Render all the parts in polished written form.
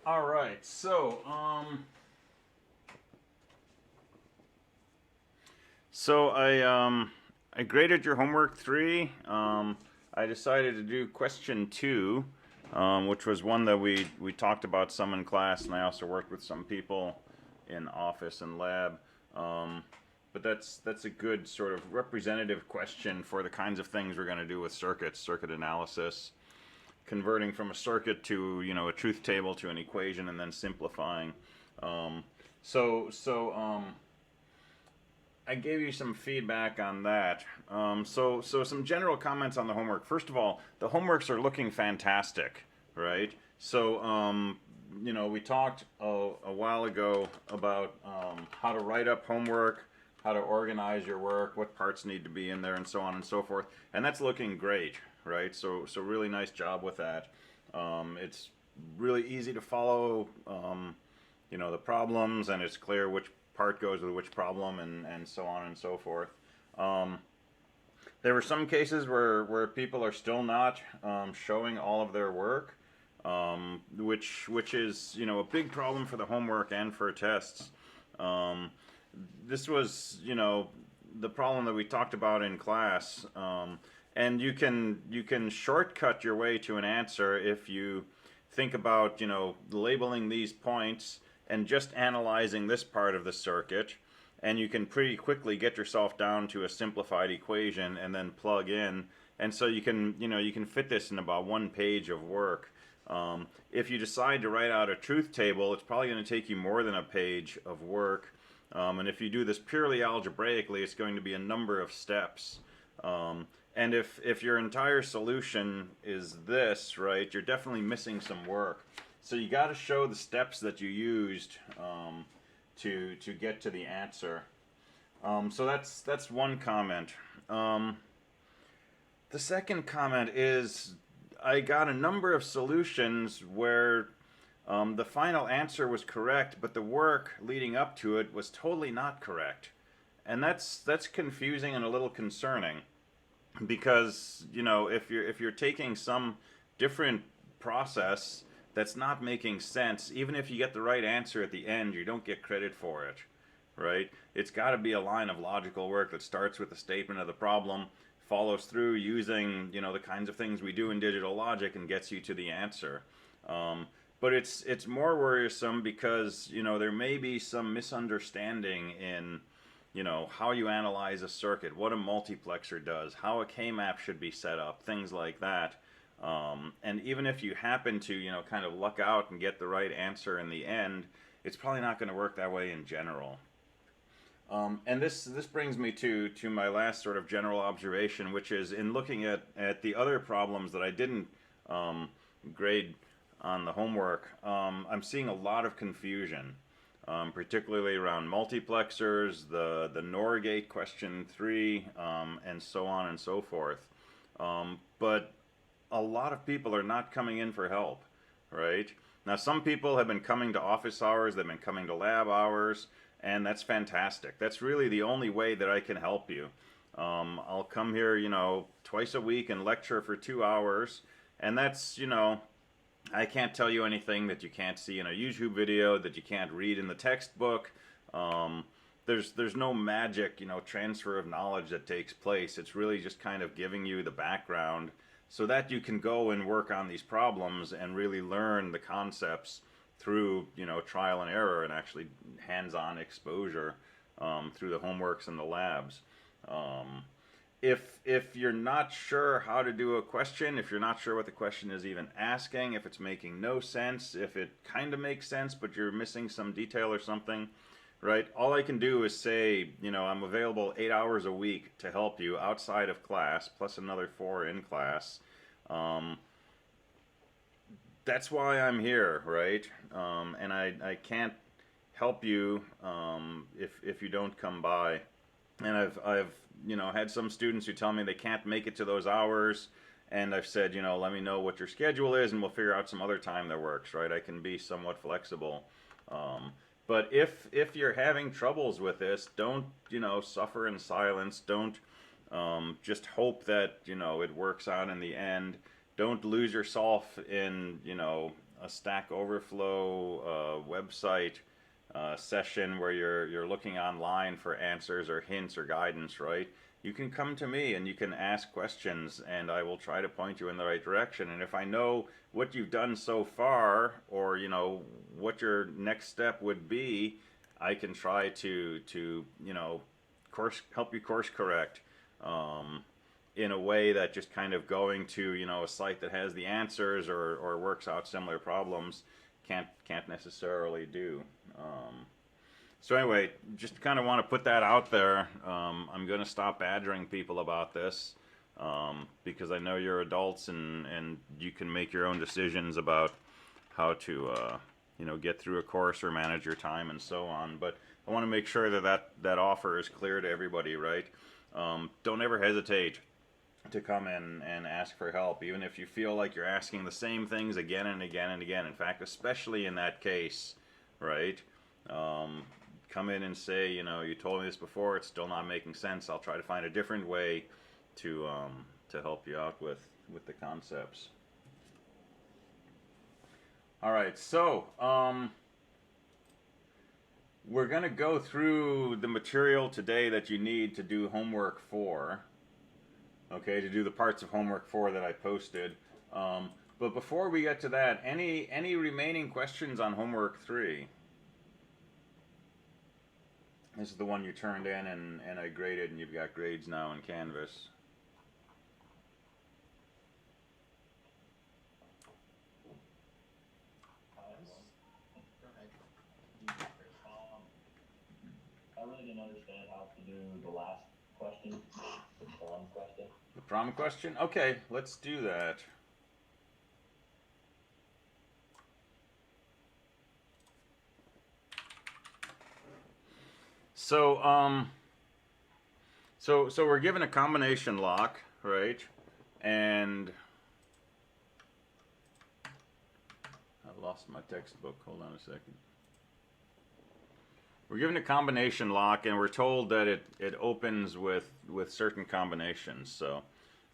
All right, so I graded your homework 3. I decided to do question 2, which was one that we talked about some in class, and I also worked with some people in office and lab. But that's a good sort of representative question for the kinds of things we're going to do with circuits, circuit analysis, converting from a circuit to a truth table to an equation, and then simplifying. I gave you some feedback on that. So some general comments on the homework. First of all, the homeworks are looking fantastic, right? So we talked a while ago about how to write up homework, how to organize your work, what parts need to be in there, and so on and so forth. And that's looking great, right? So really nice job with that. It's really easy to follow, the problems, and it's clear which part goes with which problem, and so on and so forth. There were some cases where people are still not showing all of their work, which is a big problem for the homework and for tests. This was the problem that we talked about in class, and you can shortcut your way to an answer if you think about labeling these points and just analyzing this part of the circuit, and you can pretty quickly get yourself down to a simplified equation and then plug in, and so you can fit this in about 1 page of work. If you decide to write out a truth table, it's probably going to take you more than a page of work, and if you do this purely algebraically, it's going to be a number of steps. And if your entire solution is this, right, you're definitely missing some work. So you got to show the steps that you used to get to the answer. So that's one comment. The second comment is I got a number of solutions where the final answer was correct, but the work leading up to it was totally not correct, and that's confusing and a little concerning, because if you're taking some different process that's not making sense, even if you get the right answer at the end, you don't get credit for it, right? It's got to be a line of logical work that starts with the statement of the problem, follows through using the kinds of things we do in digital logic, and gets you to the answer. But it's more worrisome because there may be some misunderstanding in how you analyze a circuit, what a multiplexer does, how a K-map should be set up, things like that. And even if you happen to kind of luck out and get the right answer in the end, it's probably not going to work that way in general. And this brings me to my last sort of general observation, which is in looking at the other problems that I didn't grade on the homework, I'm seeing a lot of confusion, particularly around multiplexers, the NOR gate question 3, and so on and so forth. But a lot of people are not coming in for help, right? Now, some people have been coming to office hours, they've been coming to lab hours, and that's fantastic. That's really the only way that I can help you. I'll come here, twice a week and lecture for 2 hours, and that's, I can't tell you anything that you can't see in a YouTube video, that you can't read in the textbook. There's no magic, transfer of knowledge that takes place. It's really just kind of giving you the background so that you can go and work on these problems and really learn the concepts through trial and error and actually hands-on exposure through the homeworks and the labs. If you're not sure how to do a question, if you're not sure what the question is even asking, if it's making no sense, if it kind of makes sense but you're missing some detail or something, right, all I can do is say, I'm available 8 hours a week to help you outside of class, plus another 4 in class. That's why I'm here, right? And I can't help you if you don't come by. And I've had some students who tell me they can't make it to those hours, and I've said, let me know what your schedule is, and we'll figure out some other time that works, right? I can be somewhat flexible. But if you're having troubles with this, don't suffer in silence. Don't just hope that it works out in the end. don't lose yourself in, you know, a Stack Overflow website session where you're looking online for answers or hints or guidance, right? You can come to me and you can ask questions, and I will try to point you in the right direction. And if I know what you've done so far, or you know what your next step would be, I can try to you know help you course correct in a way that just kind of going to, you know, a site that has the answers or works out similar problems can't necessarily do. So anyway, just kind of want to put that out there. I'm going to stop badgering people about this because I know you're adults and you can make your own decisions about how to you know, get through a course or manage your time and so on. But I want to make sure that offer is clear to everybody, right? Don't ever hesitate to come in and ask for help, even if you feel like you're asking the same things again and again and again. In fact, especially in that case, right? Come in and say, you know, you told me this before, it's still not making sense. I'll try to find a different way to help you out with the concepts. All right, so we're going to go through the material today that you need to do homework 4. Okay, to do the parts of homework 4 that I posted. But before we get to that, any remaining questions on homework 3? This is the one you turned in and I graded, and you've got grades now in Canvas. I really didn't understand how to do the last question, the prom question. The prom question? Okay, let's do that. So, so we're given a combination lock, right? And I lost my textbook. Hold on a second. We're given a combination lock, and we're told that it opens with certain combinations. So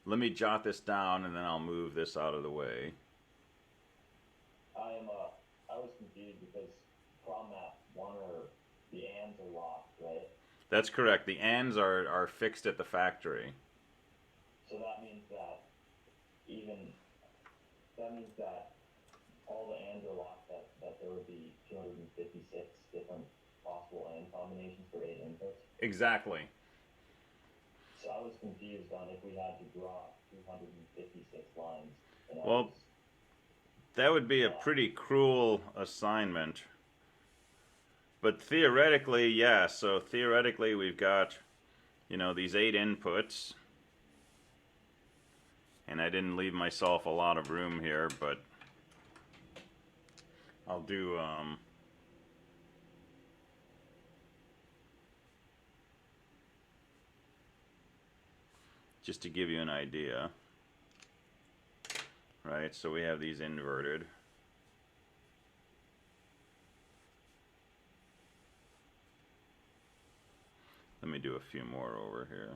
let me jot this down, and then I'll move this out of the way. I was confused because prom map 1 or the ands are locked, right? That's correct. The ands are fixed at the factory. So that means that all the ands are locked, that there would be 256 different possible AND combinations for 8 inputs. Exactly. So I was confused on if we had to draw 256 lines. Well, that would be a pretty cruel assignment. But theoretically, yeah. So theoretically, we've got, you know, these 8 inputs. And I didn't leave myself a lot of room here, but I'll do just to give you an idea. Right, so we have these inverted. Let me do a few more over here.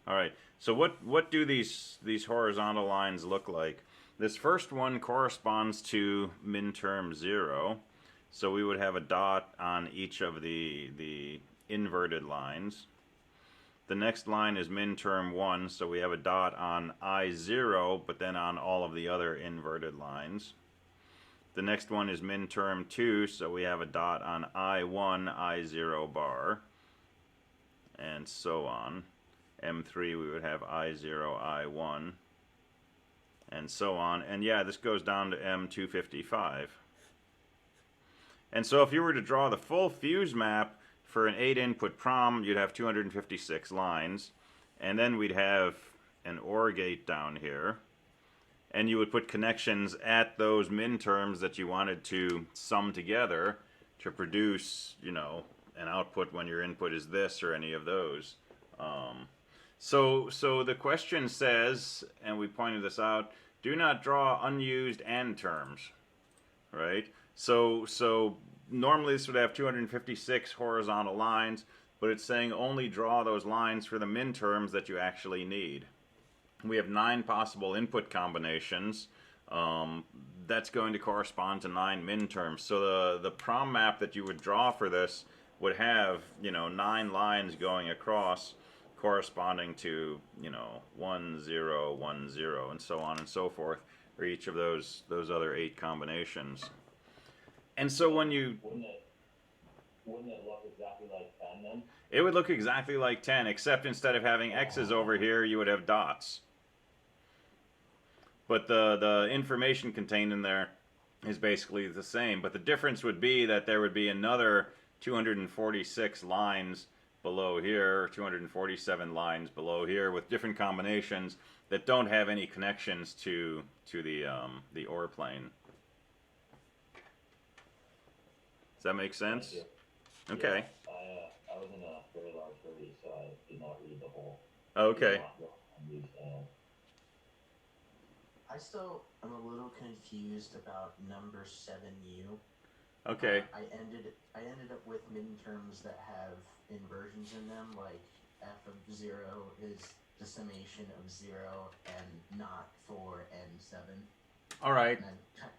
All right, so what do these horizontal lines look like? This first one corresponds to minterm 0. So we would have a dot on each of the inverted lines. The next line is minterm 1, so we have a dot on I0, but then on all of the other inverted lines. The next one is minterm 2, so we have a dot on I1, I0 bar, and so on. M3 we would have I0, I1, and so on. And yeah, this goes down to M255. And so if you were to draw the full fuse map for an 8 input prom, you'd have 256 lines, and then we'd have an OR gate down here, and you would put connections at those minterms that you wanted to sum together to produce, you know, an output when your input is this or any of those. So the question says, and we pointed this out, do not draw unused AND terms, right? So normally this would have 256 horizontal lines, but it's saying only draw those lines for the minterms that you actually need. we have 9 possible input combinations. That's going to correspond to 9 minterms. So the prom map that you would draw for this would have, 9 lines going across, corresponding to, 1 0 1 0 and so on and so forth for each of those other 8 combinations. And so when you wouldn't it look exactly like 10 then? it would look exactly like 10, except instead of having X's over here, you would have dots. But the information contained in there is basically the same. But the difference would be that there would be another 246 lines below here, 247 lines below here, with different combinations that don't have any connections to the OR plane. Does that make sense? Okay. Yeah, I was in a very large hurry, so I did not read the whole. Okay. I still am a little confused about number 7U. Okay. I ended up with minterms that have inversions in them, like f of 0 is the summation of 0 and not 4 and 7. All right. And I'm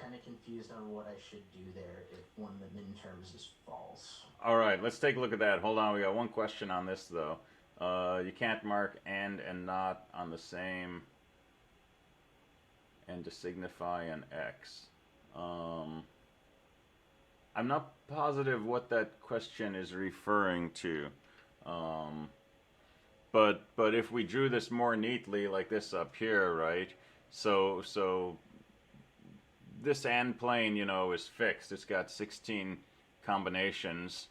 kind of confused on what I should do there if one of the minterms is false. All right, let's take a look at that. Hold on, we got one question on this though. You can't mark and not on the same and to signify an X. I'm not positive what that question is referring to. But if we drew this more neatly like this up here, right? So this AND plane, is fixed. It's got 16 combinations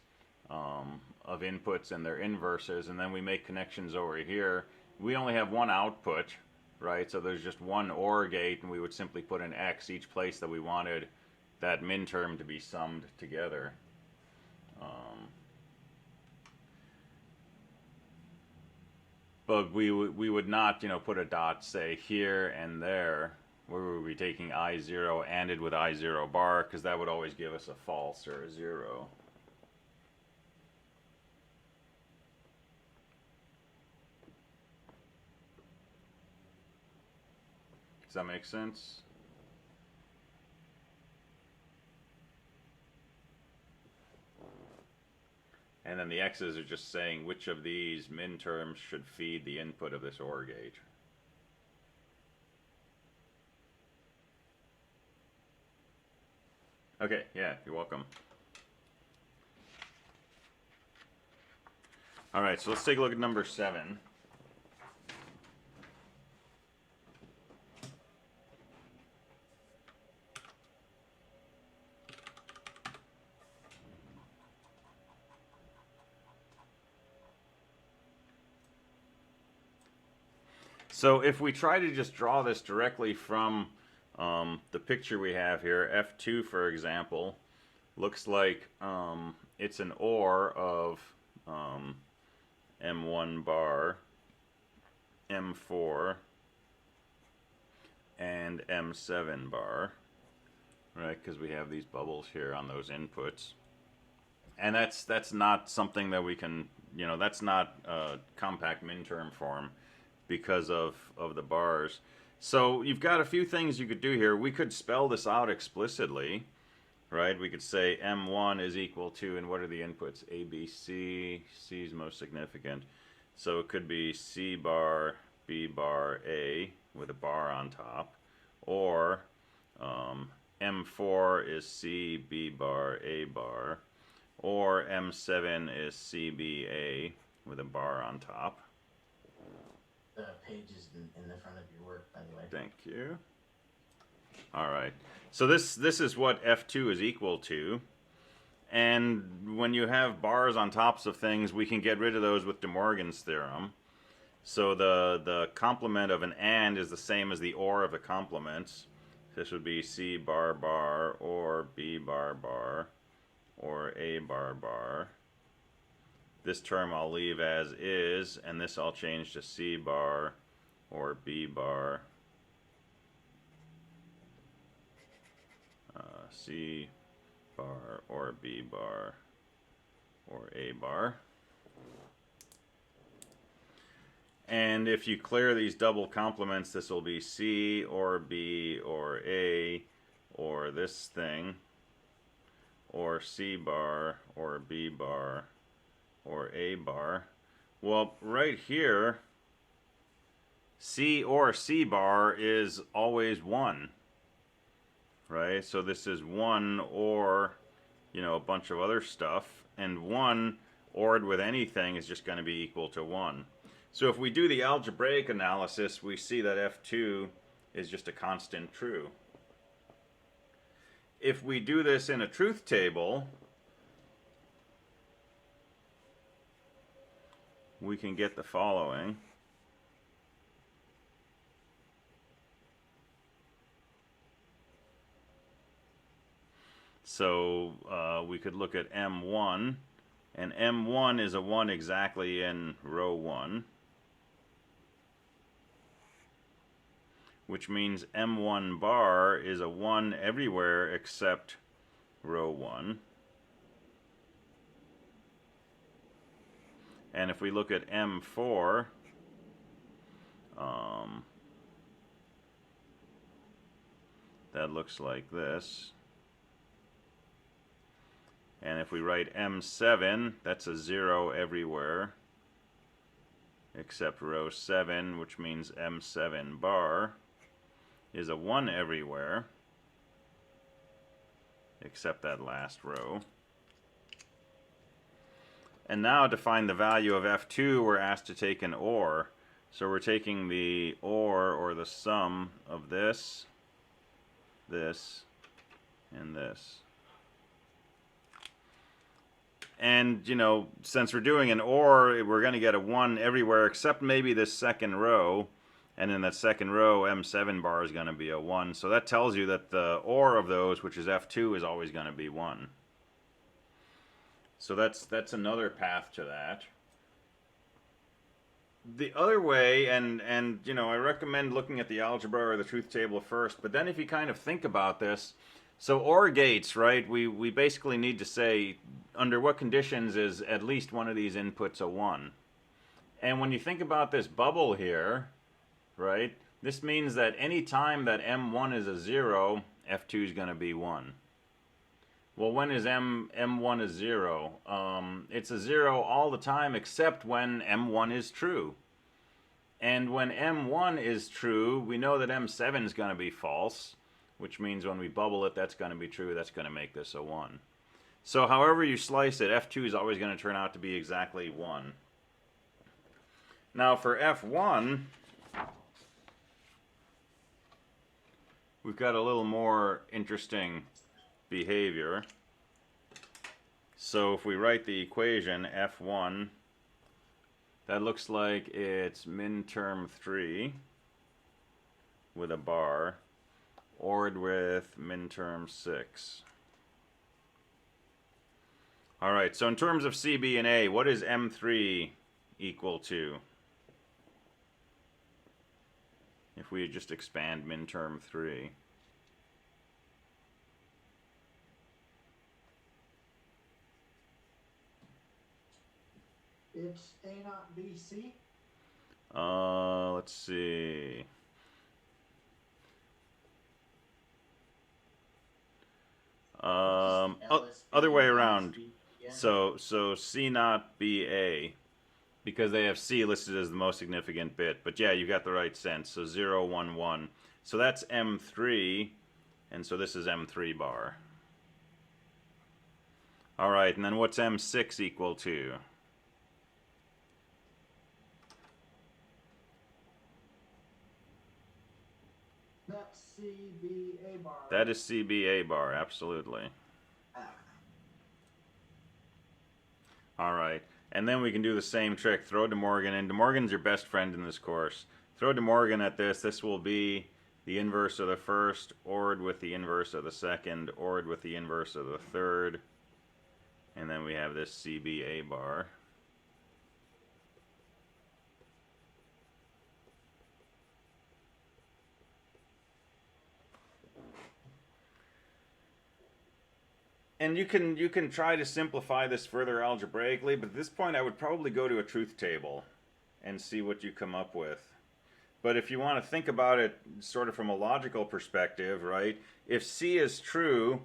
of inputs and their inverses, and then we make connections over here. We only have one output, right? So there's just one OR gate, and we would simply put an X each place that we wanted that minterm to be summed together. But we would not, put a dot, say, here and there, where we would be taking I0 ANDed with I0 bar, because that would always give us a false or a 0. Does that make sense? And then the X's are just saying which of these minterms should feed the input of this OR gate. Okay, yeah, you're welcome. All right, so let's take a look at number 7. So if we try to just draw this directly from the picture we have here, F2 for example, looks like it's an OR of M1 bar, M4, and M7 bar, right? Because we have these bubbles here on those inputs. And that's not something that we can, that's not a compact minterm form because of the bars. So you've got a few things you could do here. We could spell this out explicitly, right? We could say M1 is equal to, and what are the inputs? A, B, C. C is most significant. So it could be C bar, B bar, A with a bar on top. Or M4 is C, B bar, A bar. Or M7 is C, B, A with a bar on top. The page is in the front of your work, by the way. Thank you. All right. So this is what F2 is equal to. And when you have bars on tops of things, we can get rid of those with De Morgan's theorem. So the complement of an AND is the same as the OR of the complements. This would be C bar bar, or B bar bar, or A bar bar. This term I'll leave as is, and this I'll change to C bar or B bar. C bar or B bar or A bar. And if you clear these double complements, this will be C or B or A or this thing or C bar or B bar or A bar. Well, right here, C or C bar is always 1, right? So this is 1 or, a bunch of other stuff, and 1 ORed with anything is just going to be equal to 1. So if we do the algebraic analysis, we see that F2 is just a constant true. If we do this in a truth table, we can get the following. So we could look at M1, and M1 is a 1 exactly in row 1, which means M1 bar is a 1 everywhere except row 1. And if we look at M4, that looks like this. And if we write M7, that's a 0 everywhere except row 7, which means M7 bar is a 1 everywhere except that last row. And now to find the value of F2, we're asked to take an OR. So we're taking the OR, or the sum, of this, this, and this. And, since we're doing an OR, we're going to get a 1 everywhere except maybe this second row. And in that second row, M7 bar is going to be a 1. So that tells you that the OR of those, which is F2, is always going to be 1. So that's another path to that. The other way, and I recommend looking at the algebra or the truth table first, but then if you kind of think about this, so OR gates, right, we basically need to say under what conditions is at least one of these inputs a 1. And when you think about this bubble here, right, this means that any time that M1 is a 0, F2 is going to be 1. Well, when is M1 is 0? It's a 0 all the time except when M1 is true. And when M1 is true, we know that M7 is going to be false, which means when we bubble it, that's going to be true. That's going to make this a 1. So however you slice it, F2 is always going to turn out to be exactly 1. Now for F1, we've got a little more interesting behavior. So if we write the equation F1, that looks like it's min term 3 with a bar, ORed with min term 6. Alright, so in terms of C, B, and A, what is M3 equal to? If we just expand min term 3. It's A not B, C? Let's see. Other way around. So C not B A, because they have C listed as the most significant bit. But yeah, you got the right sense. So 0, 1, 1. So that's M3, and so this is M3 bar. All right, and then what's M6 equal to? That's CBA bar. That is CBA bar, absolutely. All right, and then we can do the same trick. Throw De Morgan in. De Morgan's your best friend in this course. Throw De Morgan at this. This will be the inverse of the first, ORed with the inverse of the second, ORed with the inverse of the third. And then we have this CBA bar. And you can try to simplify this further algebraically, but at this point I would probably go to a truth table. and see what you come up with. But if you want to think about it sort of from a logical perspective, right? If C is true,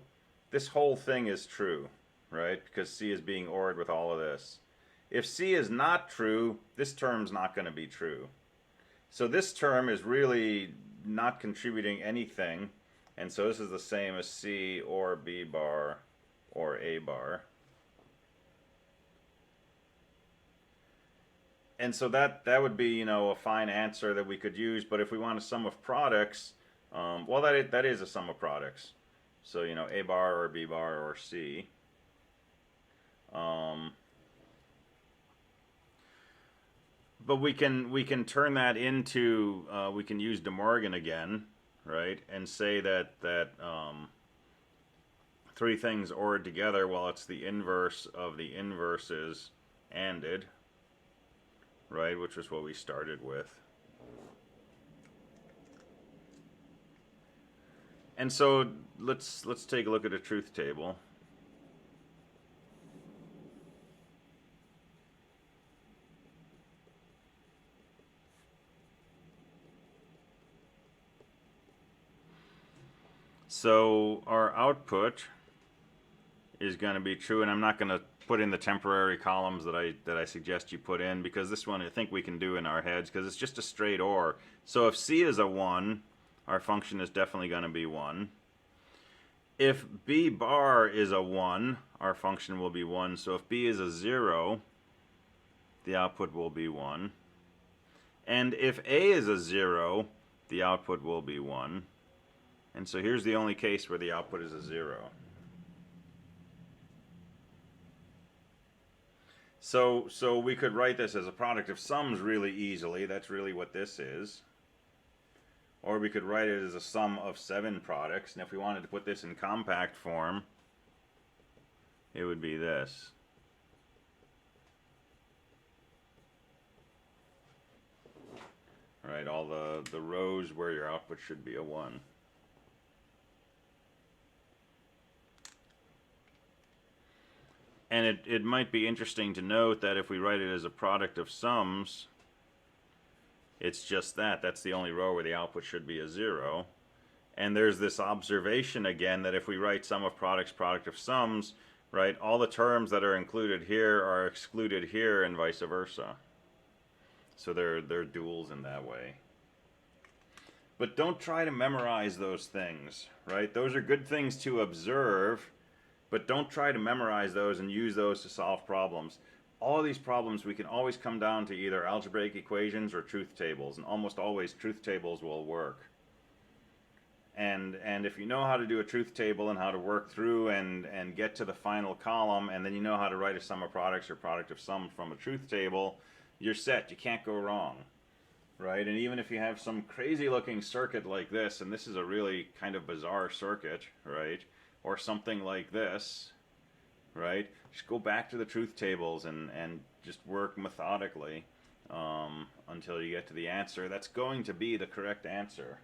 this whole thing is true, right? Because C is being ORed with all of this. If C is not true, this term's not going to be true. So this term is really not contributing anything. And so this is the same as C or B bar or A bar. And so that would be, you know, a fine answer that we could use. But if we want a sum of products, well, that is a sum of products. So, you know, A bar or B bar or C. But we can turn that into, we can use De Morgan again, right? And say that three things ORed together, well, it's the inverse of the inverses ANDed, right? Which was what we started with. And so let's take a look at a truth table. So our output is going to be true, and I'm not going to put in the temporary columns that I suggest you put in, because this one I think we can do in our heads because it's just a straight OR. So if C is a 1, our function is definitely going to be 1. If B bar is a 1, our function will be 1. So if B is a 0, the output will be 1. And if A is a 0, the output will be 1. And so here's the only case where the output is a 0. So we could write this as a product of sums really easily. That's really what this is. Or we could write it as a sum of 7 products. And if we wanted to put this in compact form, it would be this. All right, all the rows where your output should be a 1. And it might be interesting to note that if we write it as a product of sums, it's just that. That's the only row where the output should be a 0. And there's this observation again that if we write sum of products, product of sums, right, all the terms that are included here are excluded here and vice versa. So they're duals in that way. But don't try to memorize those things, right? Those are good things to observe, but don't try to memorize those and use those to solve problems. All of these problems, we can always come down to either algebraic equations or truth tables, and almost always truth tables will work. And if you know how to do a truth table and how to work through and get to the final column, and then you know how to write a sum of products or product of sums from a truth table, you're set. You can't go wrong, right? And even if you have some crazy looking circuit like this, and this is a really kind of bizarre circuit, right? Or something like this, right? Just go back to the truth tables and just work methodically until you get to the answer. That's going to be the correct answer,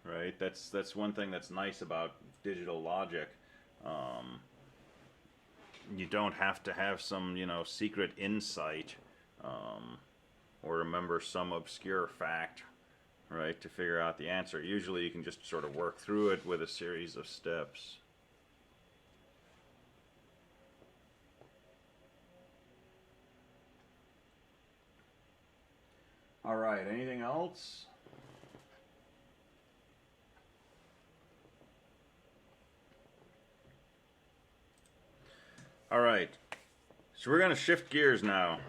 right? That's one thing that's nice about digital logic. You don't have to have some, you know, secret insight or remember some obscure fact, right, to figure out the answer. Usually you can just sort of work through it with a series of steps. All right, anything else? All right, so we're going to shift gears now.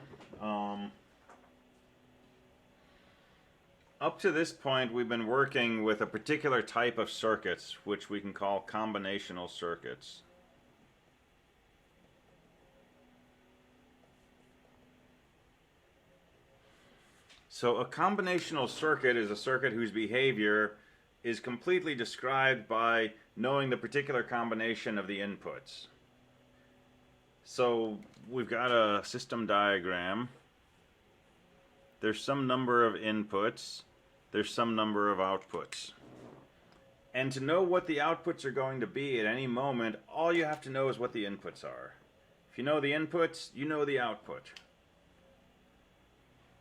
Up to this point, we've been working with a particular type of circuits, which we can call combinational circuits. So a combinational circuit is a circuit whose behavior is completely described by knowing the particular combination of the inputs. So we've got a system diagram. There's some number of inputs. There's some number of outputs. And to know what the outputs are going to be at any moment, all you have to know is what the inputs are. If you know the inputs, you know the output.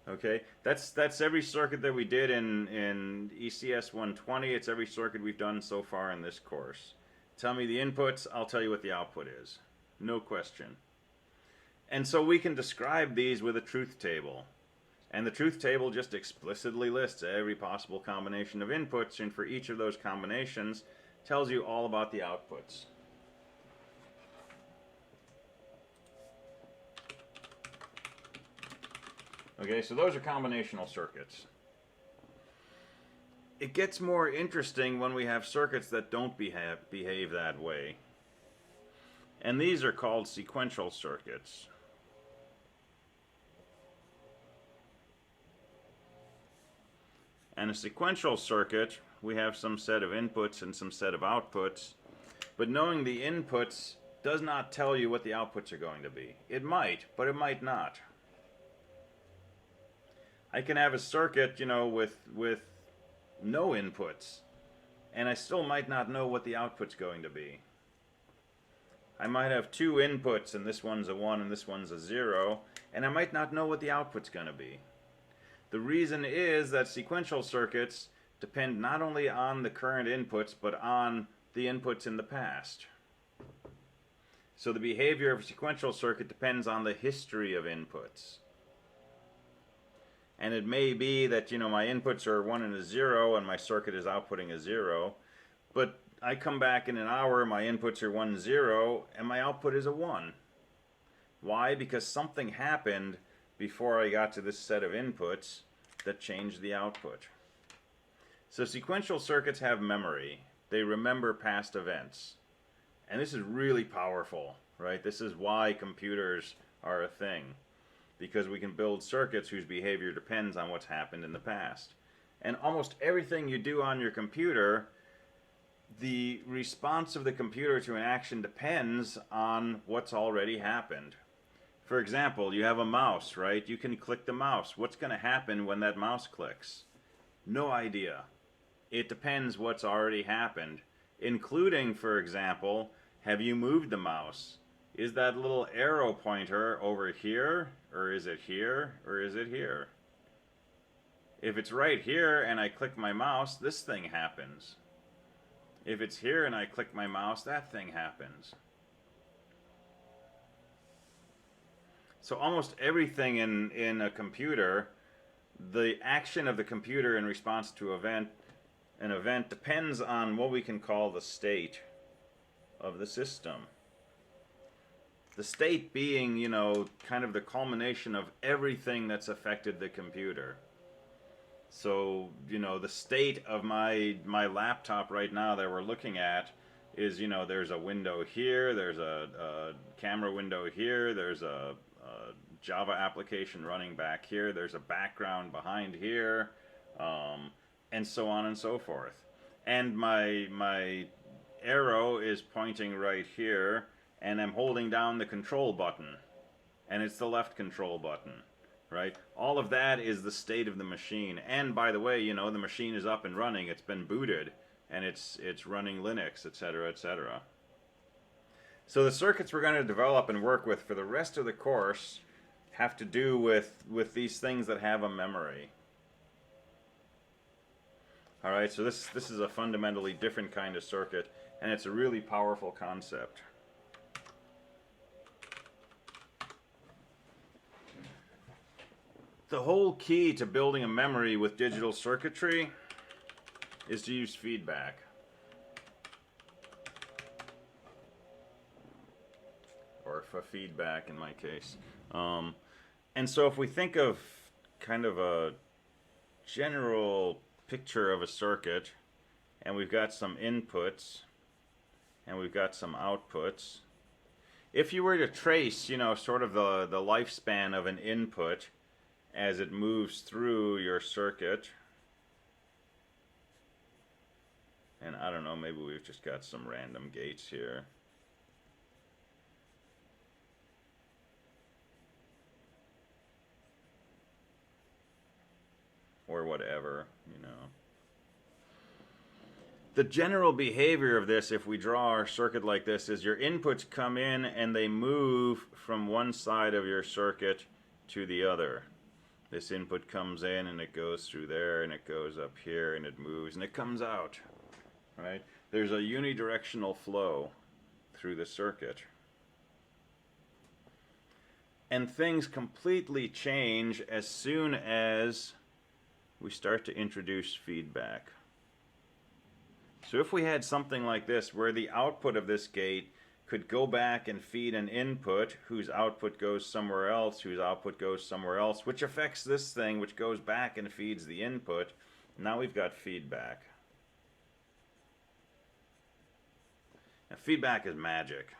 Okay, that's every circuit that we did in ECS 120. It's every circuit we've done so far in this course. Tell me the inputs, I'll tell you what the output is. No question. And so we can describe these with a truth table. And the truth table just explicitly lists every possible combination of inputs, and for each of those combinations tells you all about the outputs. Okay, so those are combinational circuits. It gets more interesting when we have circuits that don't behave that way. And these are called sequential circuits. And a sequential circuit, we have some set of inputs and some set of outputs. But knowing the inputs does not tell you what the outputs are going to be. It might, but it might not. I can have a circuit, with no inputs, and I still might not know what the output's going to be. I might have two inputs, and this one's a 1 and this one's a 0, and I might not know what the output's going to be. The reason is that sequential circuits depend not only on the current inputs, but on the inputs in the past. So the behavior of a sequential circuit depends on the history of inputs. And it may be that, my inputs are 1 and a 0, and my circuit is outputting a 0. But I come back in an hour, my inputs are 1, 0, and my output is a 1. Why? Because something happened before I got to this set of inputs that changed the output. So sequential circuits have memory. They remember past events. And this is really powerful, right? This is why computers are a thing. Because we can build circuits whose behavior depends on what's happened in the past. And almost everything you do on your computer, the response of the computer to an action depends on what's already happened. For example, you have a mouse, right? You can click the mouse. What's going to happen when that mouse clicks? No idea. It depends what's already happened, including, for example, have you moved the mouse? Is that little arrow pointer over here, or is it here, or is it here? If it's right here and I click my mouse, this thing happens. If it's here and I click my mouse, that thing happens. So almost everything in a computer, the action of the computer in response to an event depends on what we can call the state of the system. The state being, kind of the culmination of everything that's affected the computer. So, the state of my laptop right now that we're looking at is, there's a window here, there's a camera window here, there's a Java application running back here, there's a background behind here, and so on and so forth. And my arrow is pointing right here, and I'm holding down the control button, and it's the left control button, right? All of that is the state of the machine. And by the way, the machine is up and running, it's been booted, and it's running Linux, etc., etc. So the circuits we're going to develop and work with for the rest of the course have to do with these things that have a memory. All right, so this is a fundamentally different kind of circuit, and it's a really powerful concept. The whole key to building a memory with digital circuitry is to use feedback. Or fefeedback in my case. And so if we think of kind of a general picture of a circuit, and we've got some inputs, and we've got some outputs. If you were to trace, sort of the lifespan of an input as it moves through your circuit, and I don't know, maybe we've just got some random gates here. Or whatever, The general behavior of this, if we draw our circuit like this, is your inputs come in and they move from one side of your circuit to the other. This input comes in and it goes through there and it goes up here and it moves and it comes out, right? There's a unidirectional flow through the circuit. And things completely change as soon as we start to introduce feedback. So if we had something like this where the output of this gate could go back and feed an input whose output goes somewhere else, whose output goes somewhere else, which affects this thing, which goes back and feeds the input, now we've got feedback. Now, feedback is magic.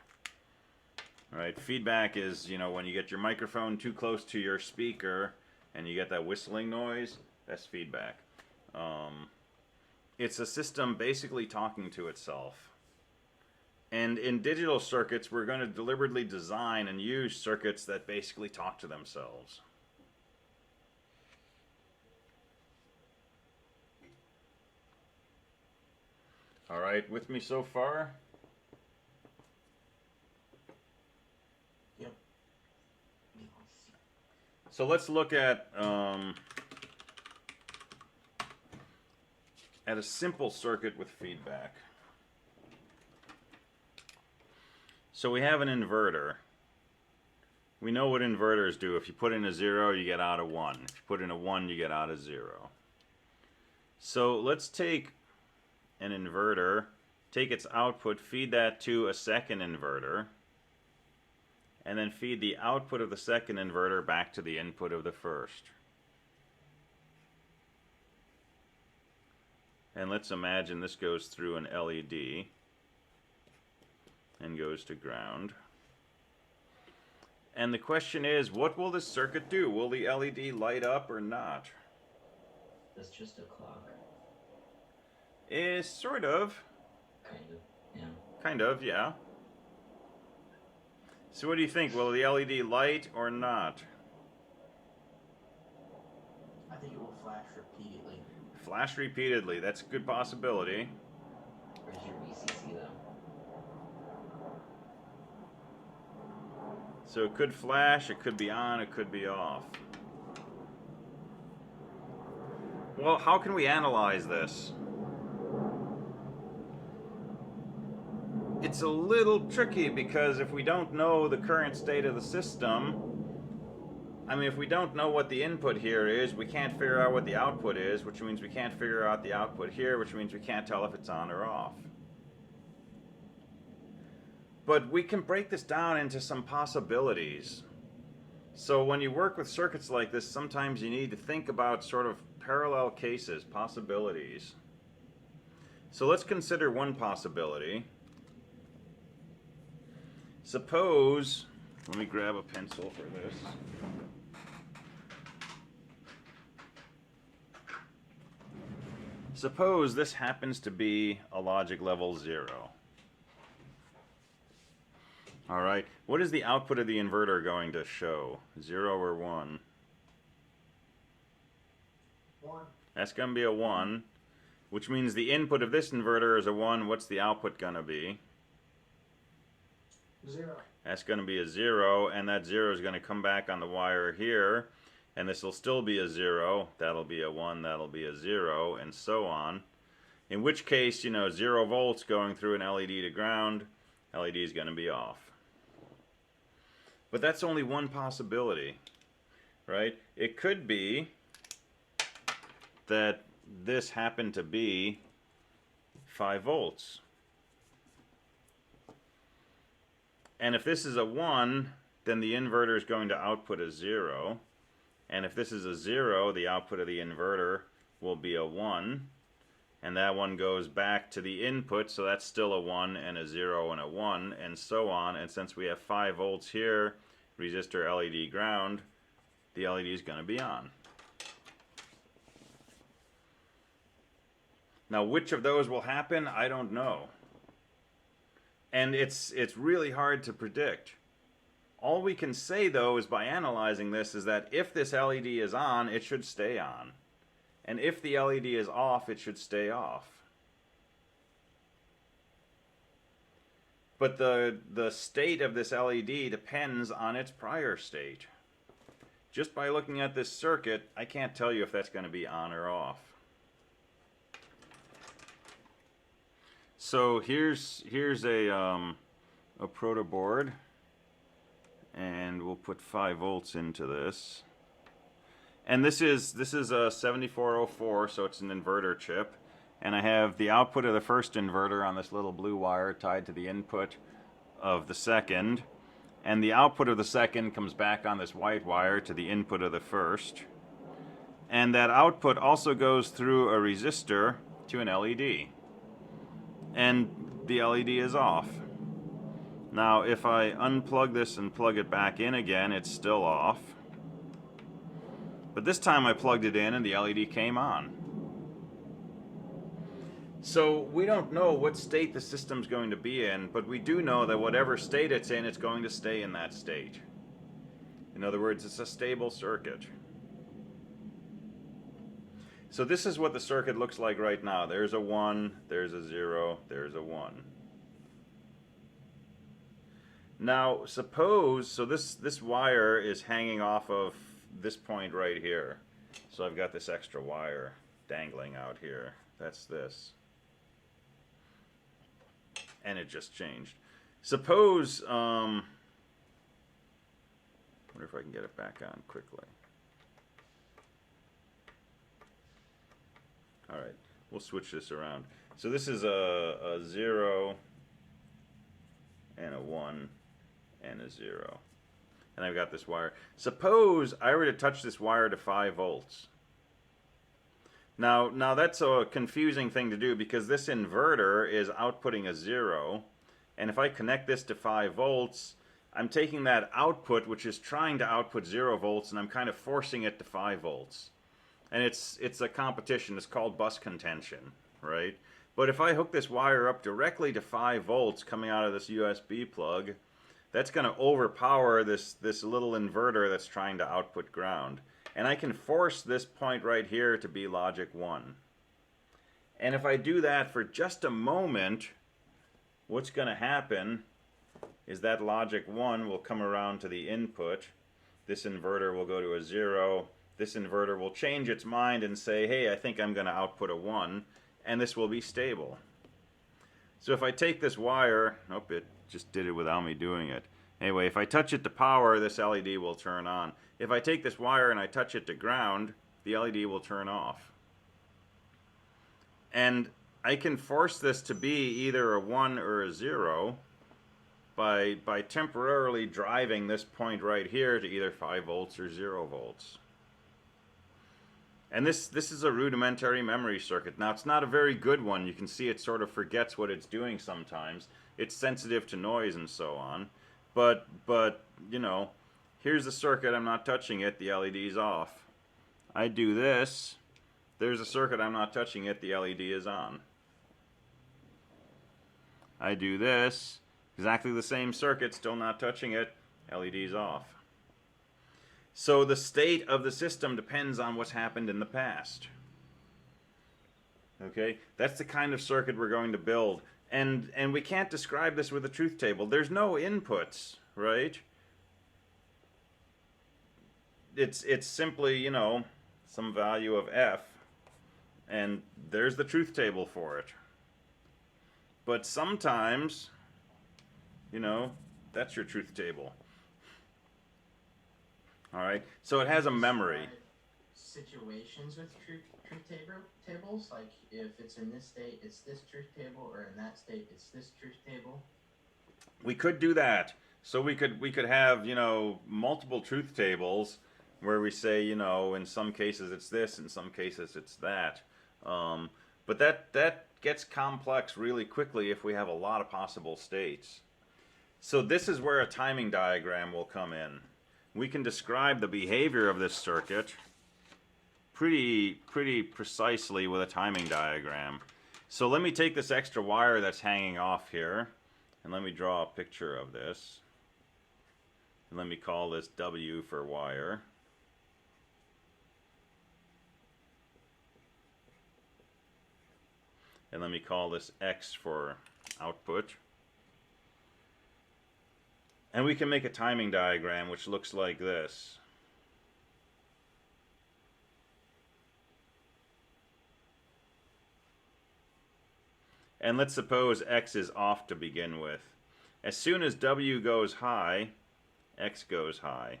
Right? Feedback is, when you get your microphone too close to your speaker and you get that whistling noise, that's feedback. It's a system basically talking to itself. And in digital circuits, we're going to deliberately design and use circuits that basically talk to themselves. All right, with me so far? Yep. So let's look at a simple circuit with feedback. So we have an inverter. We know what inverters do. If you put in a 0, you get out a 1. If you put in a 1, you get out a 0. So let's take an inverter, take its output, feed that to a second inverter, and then feed the output of the second inverter back to the input of the first. And let's imagine this goes through an LED and goes to ground. And the question is, what will this circuit do? Will the LED light up or not? That's just a clock. Sort of. Kind of, yeah. Kind of, yeah. So what do you think? Will the LED light or not? I think it will flash repeatedly. Flash repeatedly. That's a good possibility. Where's your VCC though? So it could flash, it could be on, it could be off. Well, how can we analyze this? It's a little tricky because if we don't know the current state of the system, if we don't know what the input here is, we can't figure out what the output is, which means we can't figure out the output here, which means we can't tell if it's on or off. But we can break this down into some possibilities. So when you work with circuits like this, sometimes you need to think about sort of parallel cases, possibilities. So let's consider one possibility. Suppose, let me grab a pencil for this. Suppose this happens to be a logic level 0. All right, what is the output of the inverter going to show? 0 or 1? 1. That's going to be a 1, which means the input of this inverter is a 1. What's the output going to be? 0. That's going to be a 0, and that 0 is going to come back on the wire here, and this will still be a 0. That'll be a 1, that'll be a 0, and so on. In which case, 0 volts going through an LED to ground, LED is going to be off. But that's only one possibility, right? It could be that this happened to be 5 volts. And if this is a 1, then the inverter is going to output a 0. And if this is a 0, the output of the inverter will be a 1. And that one goes back to the input, so that's still a 1 and a 0 and a 1, and so on. And since we have 5 volts here, resistor LED ground, the LED is going to be on. Now, which of those will happen, I don't know. And it's really hard to predict. All we can say, though, is by analyzing this, is that if this LED is on, it should stay on. And if the LED is off, it should stay off. But the state of this LED depends on its prior state. just by looking at this circuit, I can't tell you if that's going to be on or off. So here's a proto board, and we'll put 5 volts into this. And this is a 7404, so it's an inverter chip. And I have the output of the first inverter on this little blue wire tied to the input of the second. And the output of the second comes back on this white wire to the input of the first. And that output also goes through a resistor to an LED. And the LED is off. Now, if I unplug this and plug it back in again, it's still off. But this time I plugged it in and the LED came on. So we don't know what state the system's going to be in, but we do know that whatever state it's in, it's going to stay in that state. In other words, it's a stable circuit. So this is what the circuit looks like right now. There's a 1, there's a 0, there's a 1. Now suppose, so this wire is hanging off of this point right here. So I've got this extra wire dangling out here. That's this. And it just changed. Suppose, wonder if I can get it back on quickly. Alright, we'll switch this around. So this is a 0 and a 1 and a 0. And I've got this wire. Suppose I were to touch this wire to 5 volts. Now that's a confusing thing to do because this inverter is outputting a 0, and if I connect this to 5 volts, I'm taking that output, which is trying to output 0 volts, and I'm kind of forcing it to 5 volts. And it's a competition. It's called bus contention, right? But if I hook this wire up directly to 5 volts coming out of this USB plug, that's going to overpower this little inverter that's trying to output ground. And I can force this point right here to be logic 1. And if I do that for just a moment, what's going to happen is that logic 1 will come around to the input. This inverter will go to a 0. This inverter will change its mind and say, hey, I think I'm going to output a 1. And this will be stable. So if I take this wire, nope, it just did it without me doing it. Anyway, if I touch it to power, this LED will turn on. If I take this wire and I touch it to ground, the LED will turn off. And I can force this to be either a 1 or a 0 by temporarily driving this point right here to either 5 volts or 0 volts. And this is a rudimentary memory circuit. Now, it's not a very good one. You can see it sort of forgets what it's doing sometimes. It's sensitive to noise and so on. But you know, here's the circuit, I'm not touching it, the LED's off. I do this, there's a circuit, I'm not touching it, the LED is on. I do this, exactly the same circuit, still not touching it, LED's off. So the state of the system depends on what's happened in the past. Okay, that's the kind of circuit we're going to build. And we can't describe this with a truth table. There's no inputs, right? It's simply, you know, some value of f, and there's the truth table for it. But sometimes, you know, that's your truth table. All right, so it has a memory. Situations with truth tables, like if it's in this state, it's this truth table, or in that state, it's this truth table. We could do that. So we could have, you know, multiple truth tables where we say, you know, in some cases it's this, in some cases it's that. But that gets complex really quickly if we have a lot of possible states. So this is where a timing diagram will come in. We can describe the behavior of this circuit pretty precisely with a timing diagram. So let me take this extra wire that's hanging off here, and let me draw a picture of this. And let me call this W for wire. And let me call this X for output. And we can make a timing diagram which looks like this. And let's suppose X is off to begin with. As soon as W goes high, X goes high.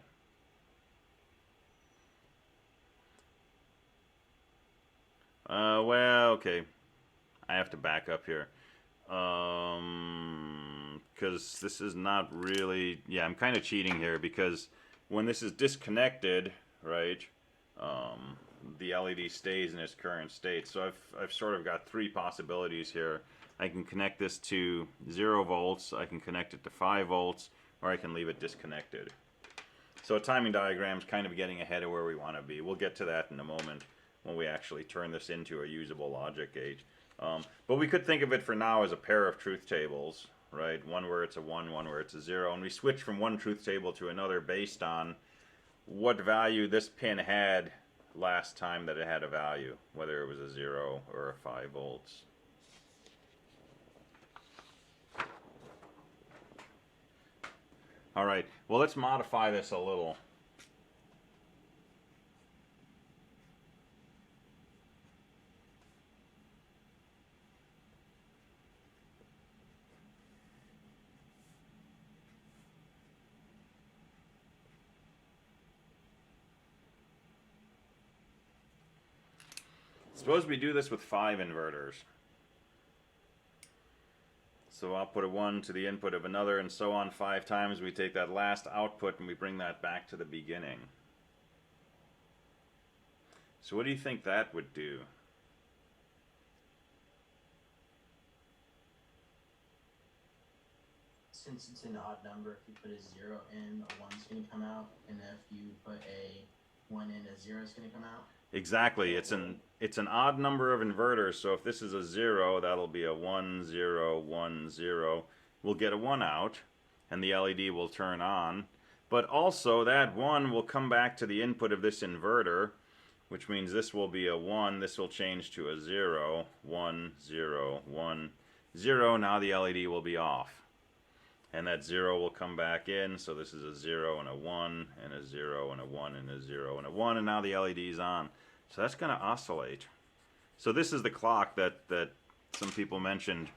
Well, okay. I have to back up here. Because this is not really... Yeah, I'm kind of cheating here because when this is disconnected, right, the LED stays in its current state. So I've sort of got three possibilities here. I can connect this to 0 volts, I can connect it to 5 volts, or I can leave it disconnected. So a timing diagram's kind of getting ahead of where we want to be. We'll get to that in a moment when we actually turn this into a usable logic gate. But we could think of it for now as a pair of truth tables, right? One where it's a 1, one where it's a 0, and we switch from one truth table to another based on what value this pin had last time that it had a value, whether it was a 0 or a 5 volts. All right, well, let's modify this a little. Suppose we do this with 5 inverters. So I'll put a 1 to the input of another and so on 5 times. We take that last output and we bring that back to the beginning. So what do you think that would do? Since it's an odd number, if you put a 0 in, a 1's going to come out, and if you put a 1 in, a 0 is going to come out? Exactly. It's an odd number of inverters, so if this is a 0, that'll be a 1, 0, 1, 0. We'll get a 1 out, and the LED will turn on. But also, that 1 will come back to the input of this inverter, which means this will be a 1. This will change to a 0, 1, 0, 1, 0. Now the LED will be off. And that 0 will come back in, so this is a 0 and a 1, and a 0 and a 1, and a 0 and a 1, and now the LED is on. So that's going to oscillate. So this is the clock that some people mentioned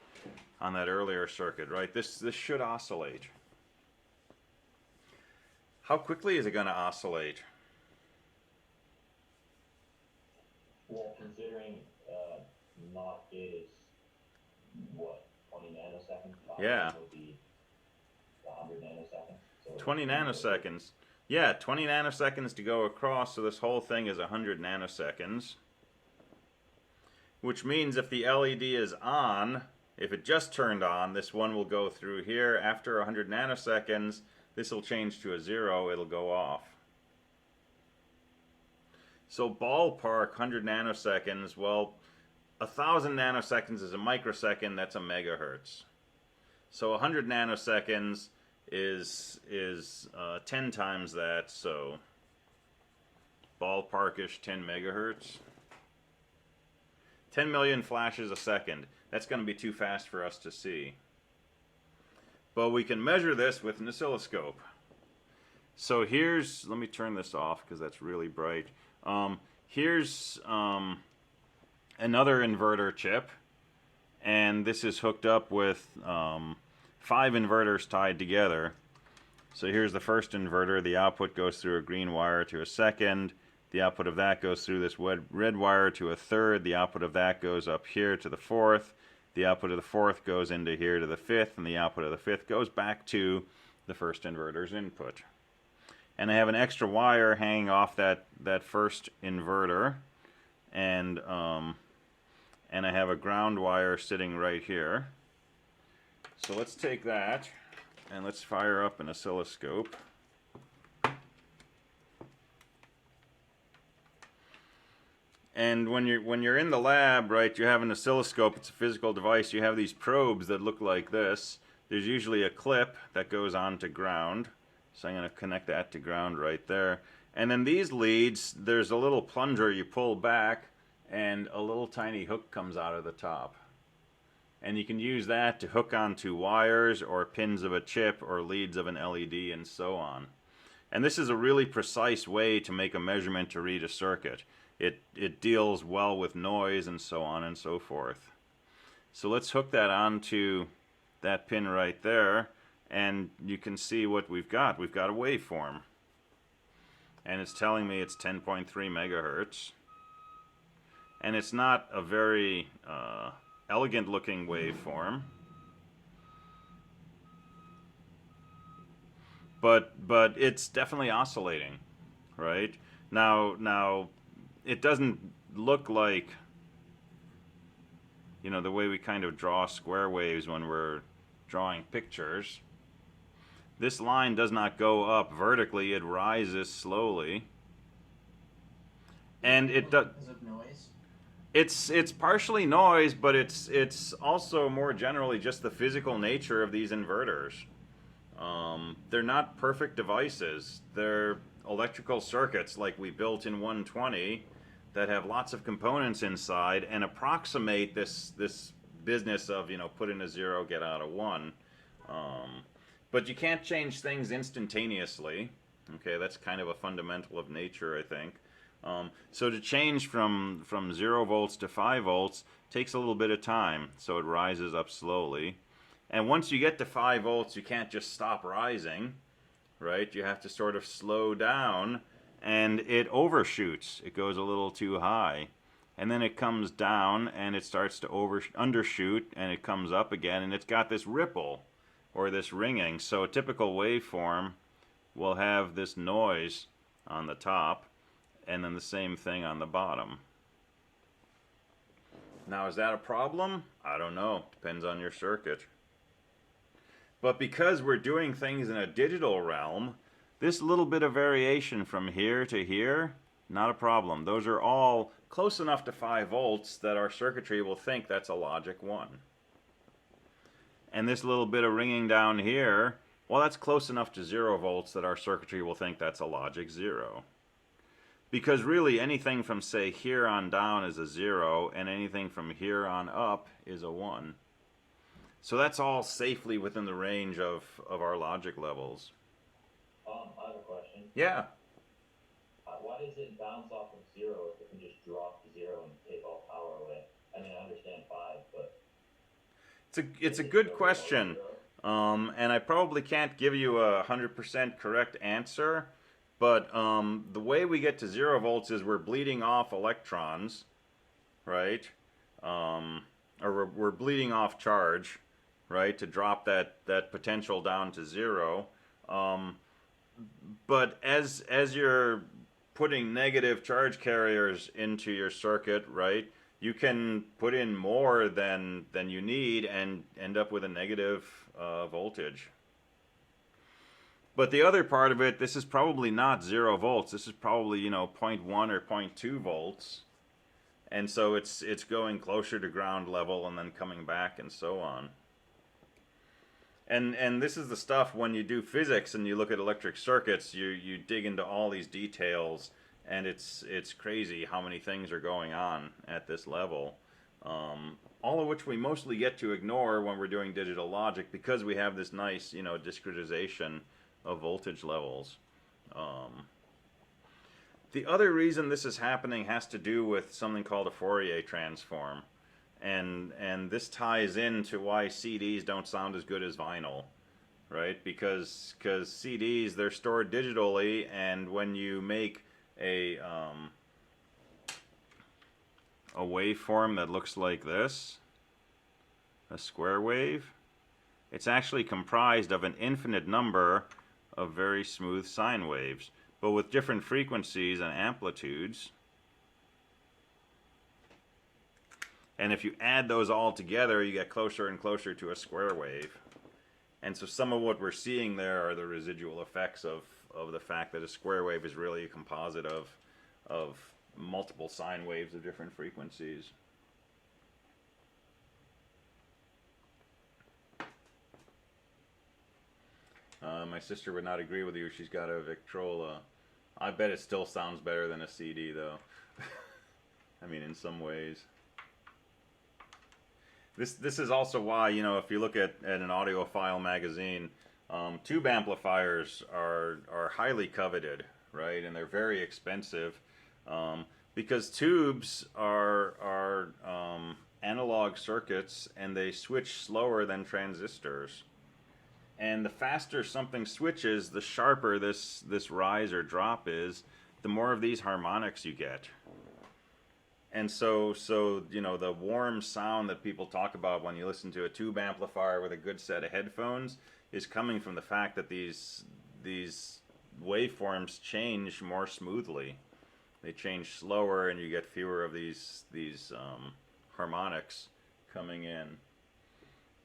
on that earlier circuit, right? This should oscillate. How quickly is it going to oscillate? Well, considering not gate is what, 20 nanoseconds? Yeah. Would be 100 nanoseconds. So 20 nanoseconds. Yeah, 20 nanoseconds to go across, so this whole thing is 100 nanoseconds. Which means if the LED is on, if it just turned on, this one will go through here. After 100 nanoseconds, this will change to a 0, it'll go off. So ballpark 100 nanoseconds, well, 1,000 nanoseconds is a microsecond, that's a megahertz. So 100 nanoseconds is 10 times that, so ballparkish 10 megahertz. 10 million flashes a second. That's going to be too fast for us to see. But we can measure this with an oscilloscope. So here's, let me turn this off because that's really bright. Here's another inverter chip, and this is hooked up with 5 inverters tied together. So here's the first inverter. The output goes through a green wire to a second. The output of that goes through this red wire to a third. The output of that goes up here to the fourth. The output of the fourth goes into here to the fifth, and the output of the fifth goes back to the first inverter's input. And I have an extra wire hanging off that first inverter, and I have a ground wire sitting right here. So let's take that and let's fire up an oscilloscope. And when you're in the lab, right, you have an oscilloscope. It's a physical device. You have these probes that look like this. There's usually a clip that goes on to ground. So I'm going to connect that to ground right there. And then these leads, there's a little plunger you pull back, and a little tiny hook comes out of the top. And you can use that to hook onto wires or pins of a chip or leads of an LED and so on. And this is a really precise way to make a measurement to read a circuit. It deals well with noise and so on and so forth. So let's hook that onto that pin right there, and you can see what we've got. We've got a waveform. And it's telling me it's 10.3 megahertz. And it's not a very elegant looking waveform. But it's definitely oscillating, right? Now it doesn't look like, you know, the way we kind of draw square waves when we're drawing pictures. This line does not go up vertically, it rises slowly. And it does. Because of noise? It's partially noise, but it's also more generally just the physical nature of these inverters. They're not perfect devices. They're electrical circuits like we built in 120 that have lots of components inside and approximate this business of, you know, put in a 0, get out a 1. But you can't change things instantaneously. Okay, that's kind of a fundamental of nature, I think. So to change from 0 volts to 5 volts takes a little bit of time, so it rises up slowly. And once you get to 5 volts, you can't just stop rising, right? You have to sort of slow down, and it overshoots. It goes a little too high. And then it comes down, and it starts to undershoot, and it comes up again, and it's got this ripple, or this ringing. So a typical waveform will have this noise on the top, and then the same thing on the bottom. Now, is that a problem? I don't know. Depends on your circuit. But because we're doing things in a digital realm, this little bit of variation from here to here, not a problem. Those are all close enough to 5 volts that our circuitry will think that's a logic 1. And this little bit of ringing down here, well, that's close enough to 0 volts that our circuitry will think that's a logic 0. Because really anything from, say, here on down is a 0, and anything from here on up is a 1. So that's all safely within the range of our logic levels. I have a question. Yeah. Why does it bounce off of 0 if it can just drop to 0 and take all power away? I mean, I understand 5, but... It's a good question. And I probably can't give you a 100% correct answer. But the way we get to 0 volts is we're bleeding off electrons, right? Or we're bleeding off charge, right, to drop that potential down to 0. But as you're putting negative charge carriers into your circuit, right, you can put in more than you need and end up with a negative voltage. But the other part of it, this is probably not 0 volts. This is probably, you know, 0.1 or 0.2 volts. And so it's going closer to ground level and then coming back and so on. And this is the stuff when you do physics and you look at electric circuits, you dig into all these details, and it's crazy how many things are going on at this level. All of which we mostly get to ignore when we're doing digital logic because we have this nice, you know, discretization of voltage levels. The other reason this is happening has to do with something called a Fourier transform. And this ties into why CDs don't sound as good as vinyl, right? Because CDs, they're stored digitally, and when you make a waveform that looks like this, a square wave, it's actually comprised of an infinite number of very smooth sine waves, but with different frequencies and amplitudes. And if you add those all together, you get closer and closer to a square wave. And so some of what we're seeing there are the residual effects of the fact that a square wave is really a composite of multiple sine waves of different frequencies. My sister would not agree with you. She's got a Victrola. I bet it still sounds better than a CD, though. I mean, in some ways. This is also why, you know, if you look at an audiophile magazine, tube amplifiers are highly coveted, right? And they're very expensive because tubes are analog circuits, and they switch slower than transistors. And the faster something switches, the sharper this rise or drop is, the more of these harmonics you get. And so you know, the warm sound that people talk about when you listen to a tube amplifier with a good set of headphones is coming from the fact that these waveforms change more smoothly. They change slower, and you get fewer of these harmonics coming in.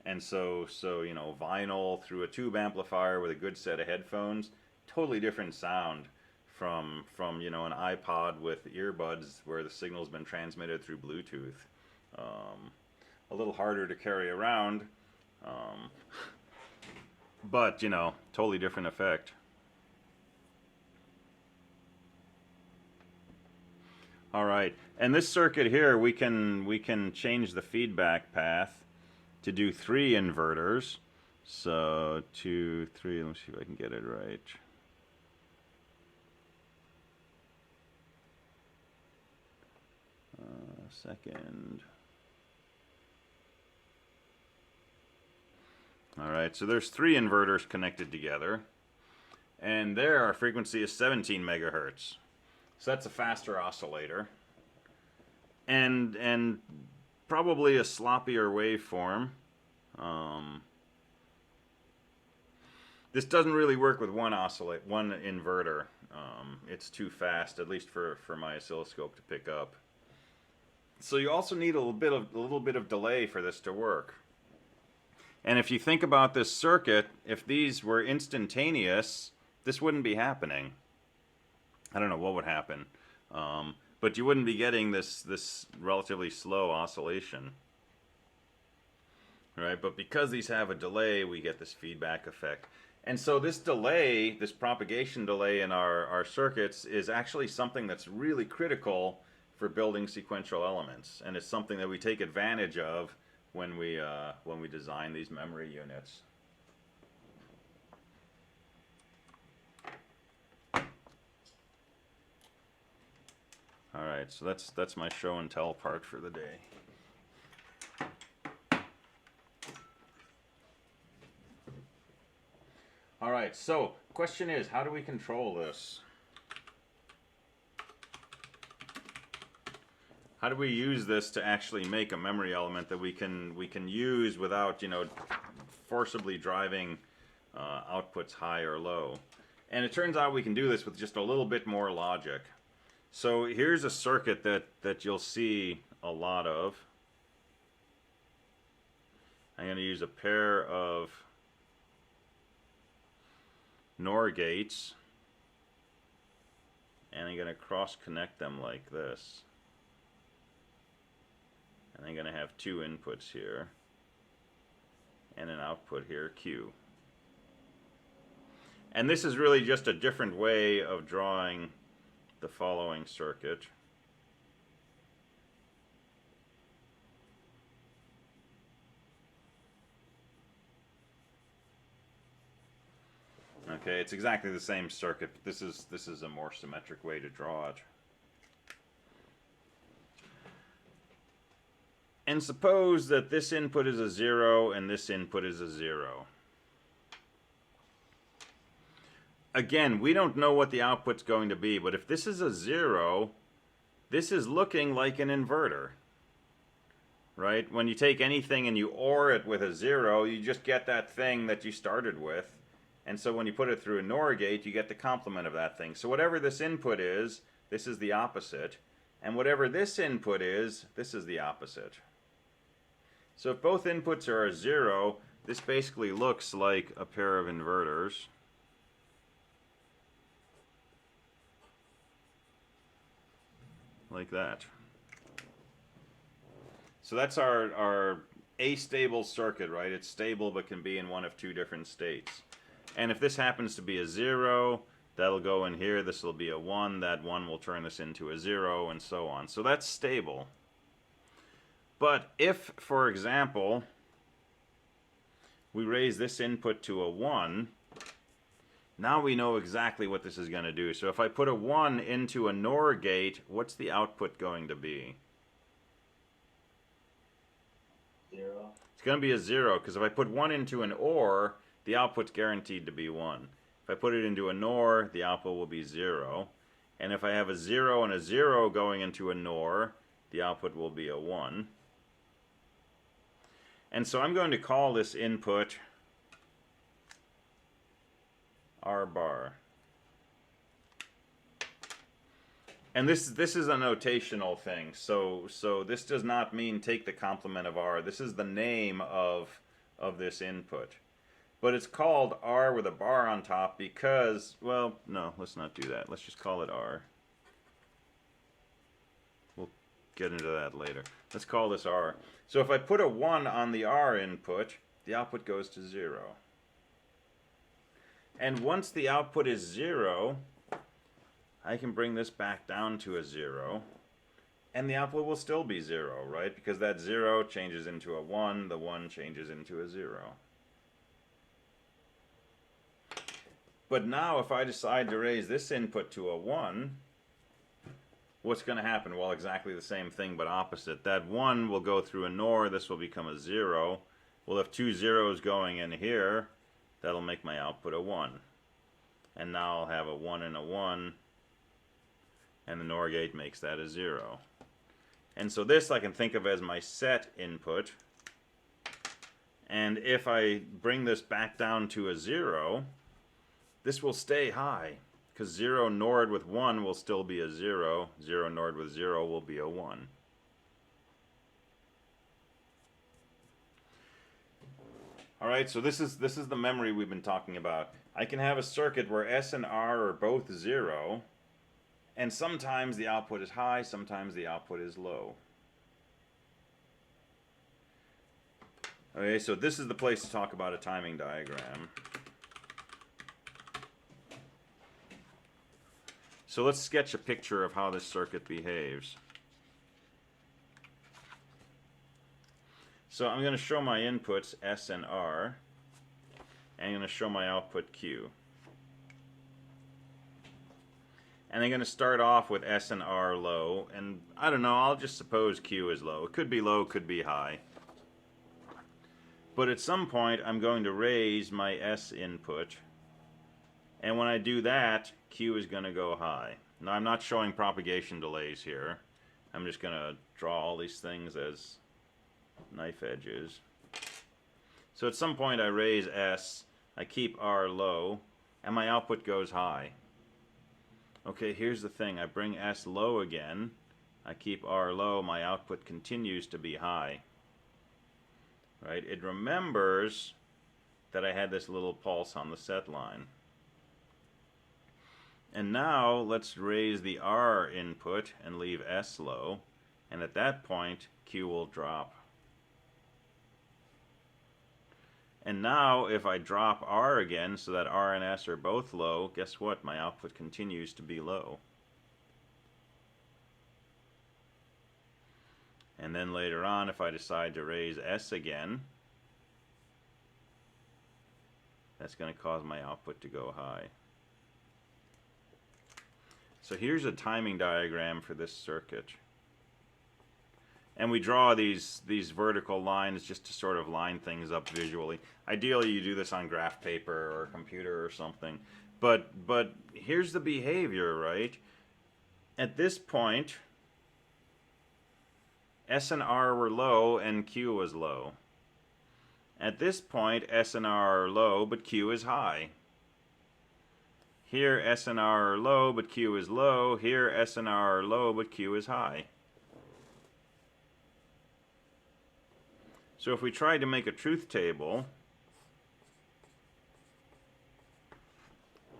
And so you know, vinyl through a tube amplifier with a good set of headphones, totally different sound from you know, an iPod with earbuds where the signal's been transmitted through Bluetooth. A little harder to carry around, but you know, totally different effect. All right, and this circuit here, we can change the feedback path to do 3 inverters. So 2, 3. Let me see if I can get it right. Second. All right, so there's 3 inverters connected together, and there our frequency is 17 megahertz. So that's a faster oscillator, and probably a sloppier waveform. This doesn't really work with one inverter. It's too fast, at least for my oscilloscope to pick up. So you also need a little bit of delay for this to work. And if you think about this circuit, if these were instantaneous, this wouldn't be happening. I don't know what would happen, but you wouldn't be getting this relatively slow oscillation, right? But because these have a delay, we get this feedback effect. And so this delay, this propagation delay in our circuits, is actually something that's really critical for building sequential elements, and it's something that we take advantage of when we design these memory units. All right, so that's my show and tell part for the day. All right, so question is, how do we control this? How do we use this to actually make a memory element that we can use without, you know, forcibly driving outputs high or low? And it turns out we can do this with just a little bit more logic. So here's a circuit that you'll see a lot of. I'm going to use a pair of NOR gates, and I'm going to cross connect them like this. And I'm going to have 2 inputs here and an output here, Q. And this is really just a different way of drawing the following circuit. Okay, it's exactly the same circuit, but this is a more symmetric way to draw it. And suppose that this input is a 0 and this input is a 0. Again, we don't know what the output's going to be, but if this is a 0, this is looking like an inverter, right? When you take anything and you OR it with a 0, you just get that thing that you started with. And so when you put it through a NOR gate, you get the complement of that thing. So whatever this input is, this is the opposite. And whatever this input is, this is the opposite. So if both inputs are a 0, this basically looks like a pair of inverters. Like that. So that's our astable circuit, right? It's stable but can be in one of 2 different states. And if this happens to be a 0, that'll go in here. This will be a 1. That 1 will turn this into a 0, and so on. So that's stable. But if, for example, we raise this input to a 1, now we know exactly what this is going to do. So if I put a 1 into a NOR gate, what's the output going to be? 0? It's going to be a 0, because if I put 1 into an OR, the output's guaranteed to be 1. If I put it into a NOR, the output will be 0. And if I have a 0 and a 0 going into a NOR, the output will be a 1. And so I'm going to call this input R bar. And this is a notational thing, so this does not mean take the complement of R. This is the name of this input. But it's called R with a bar on top because, well, no, let's not do that. Let's just call it R. We'll get into that later. Let's call this R. So if I put a 1 on the R input, the output goes to 0. And once the output is 0, I can bring this back down to a 0, and the output will still be 0, right? Because that 0 changes into a 1, the 1 changes into a 0. But now if I decide to raise this input to a 1, what's going to happen? Well, exactly the same thing, but opposite. That 1 will go through a NOR, this will become a 0. We'll have 2 zeros going in here, that'll make my output a 1. And now I'll have a 1 and a 1, and the NOR gate makes that a 0. And so this I can think of as my set input. And if I bring this back down to a 0, this will stay high, because 0 NORed with 1 will still be a 0. 0 NORed with 0 will be a 1. Alright, so this is the memory we've been talking about. I can have a circuit where S and R are both 0, and sometimes the output is high, sometimes the output is low. Okay, so this is the place to talk about a timing diagram. So let's sketch a picture of how this circuit behaves. So I'm going to show my inputs S and R, and I'm going to show my output Q. And I'm going to start off with S and R low, and I don't know, I'll just suppose Q is low. It could be low, could be high. But at some point, I'm going to raise my S input, and when I do that, Q is going to go high. Now, I'm not showing propagation delays here. I'm just going to draw all these things as knife edges. So at some point, I raise S, I keep R low, and my output goes high. Okay, here's the thing. I bring S low again. I keep R low. My output continues to be high. Right? It remembers that I had this little pulse on the set line. And now let's raise the R input and leave S low. And at that point, Q will drop. And now, if I drop R again so that R and S are both low, guess what? My output continues to be low. And then later on, if I decide to raise S again, that's going to cause my output to go high. So here's a timing diagram for this circuit. And we draw these vertical lines just to sort of line things up visually. Ideally, you do this on graph paper or a computer or something. But here's the behavior, right? At this point, S and R were low and Q was low. At this point, S and R are low, but Q is high. Here, S and R are low, but Q is low. Here, S and R are low, but Q is high. So if we tried to make a truth table,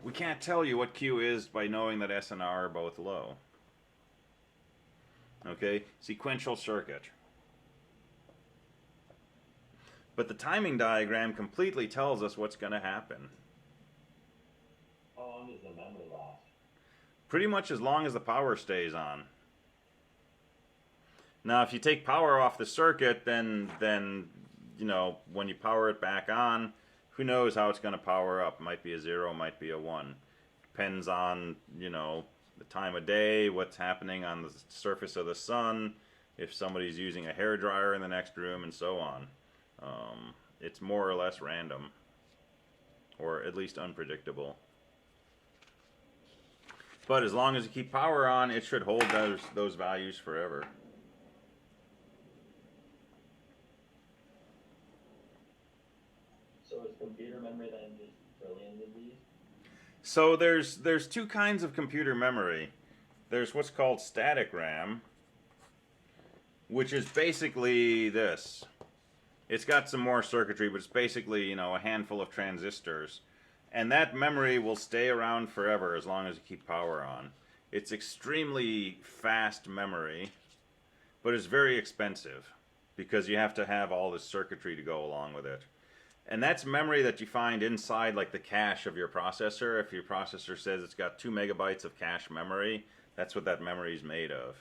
we can't tell you what Q is by knowing that S and R are both low. Okay, sequential circuit. But the timing diagram completely tells us what's going to happen. How long does the memory last? Pretty much as long as the power stays on. Now, if you take power off the circuit, then you know, when you power it back on, who knows how it's going to power up? Might be a 0, might be a 1. Depends on, you know, the time of day, what's happening on the surface of the sun, if somebody's using a hairdryer in the next room, and so on. It's more or less random, or at least unpredictable. But as long as you keep power on, it should hold those values forever. So is computer memory then just trillions of these? So there's two kinds of computer memory. There's what's called static RAM, which is basically this. It's got some more circuitry, but it's basically, you know, a handful of transistors. And that memory will stay around forever as long as you keep power on. It's extremely fast memory, but it's very expensive because you have to have all this circuitry to go along with it. And that's memory that you find inside like the cache of your processor. If your processor says it's got 2 megabytes of cache memory, that's what that memory is made of.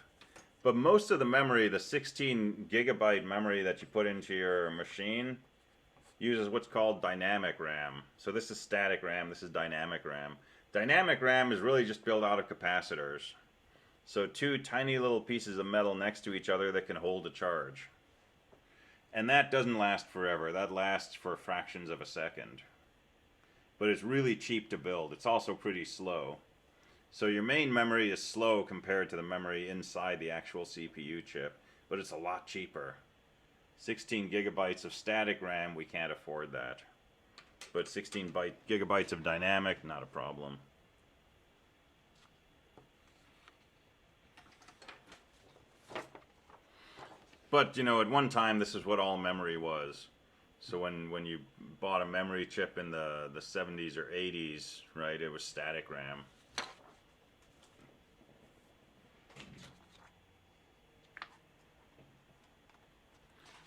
But most of the memory, the 16 gigabyte memory that you put into your machine, uses what's called dynamic RAM. So this is static RAM, this is dynamic RAM. Dynamic RAM is really just built out of capacitors. So two tiny little pieces of metal next to each other that can hold a charge. And that doesn't last forever. That lasts for fractions of a second. But it's really cheap to build. It's also pretty slow. So your main memory is slow compared to the memory inside the actual CPU chip, but it's a lot cheaper. 16 gigabytes of static RAM, we can't afford that. But 16 gigabytes of dynamic, not a problem. But, you know, at one time, this is what all memory was. So when you bought a memory chip in the 70s or 80s, right, it was static RAM.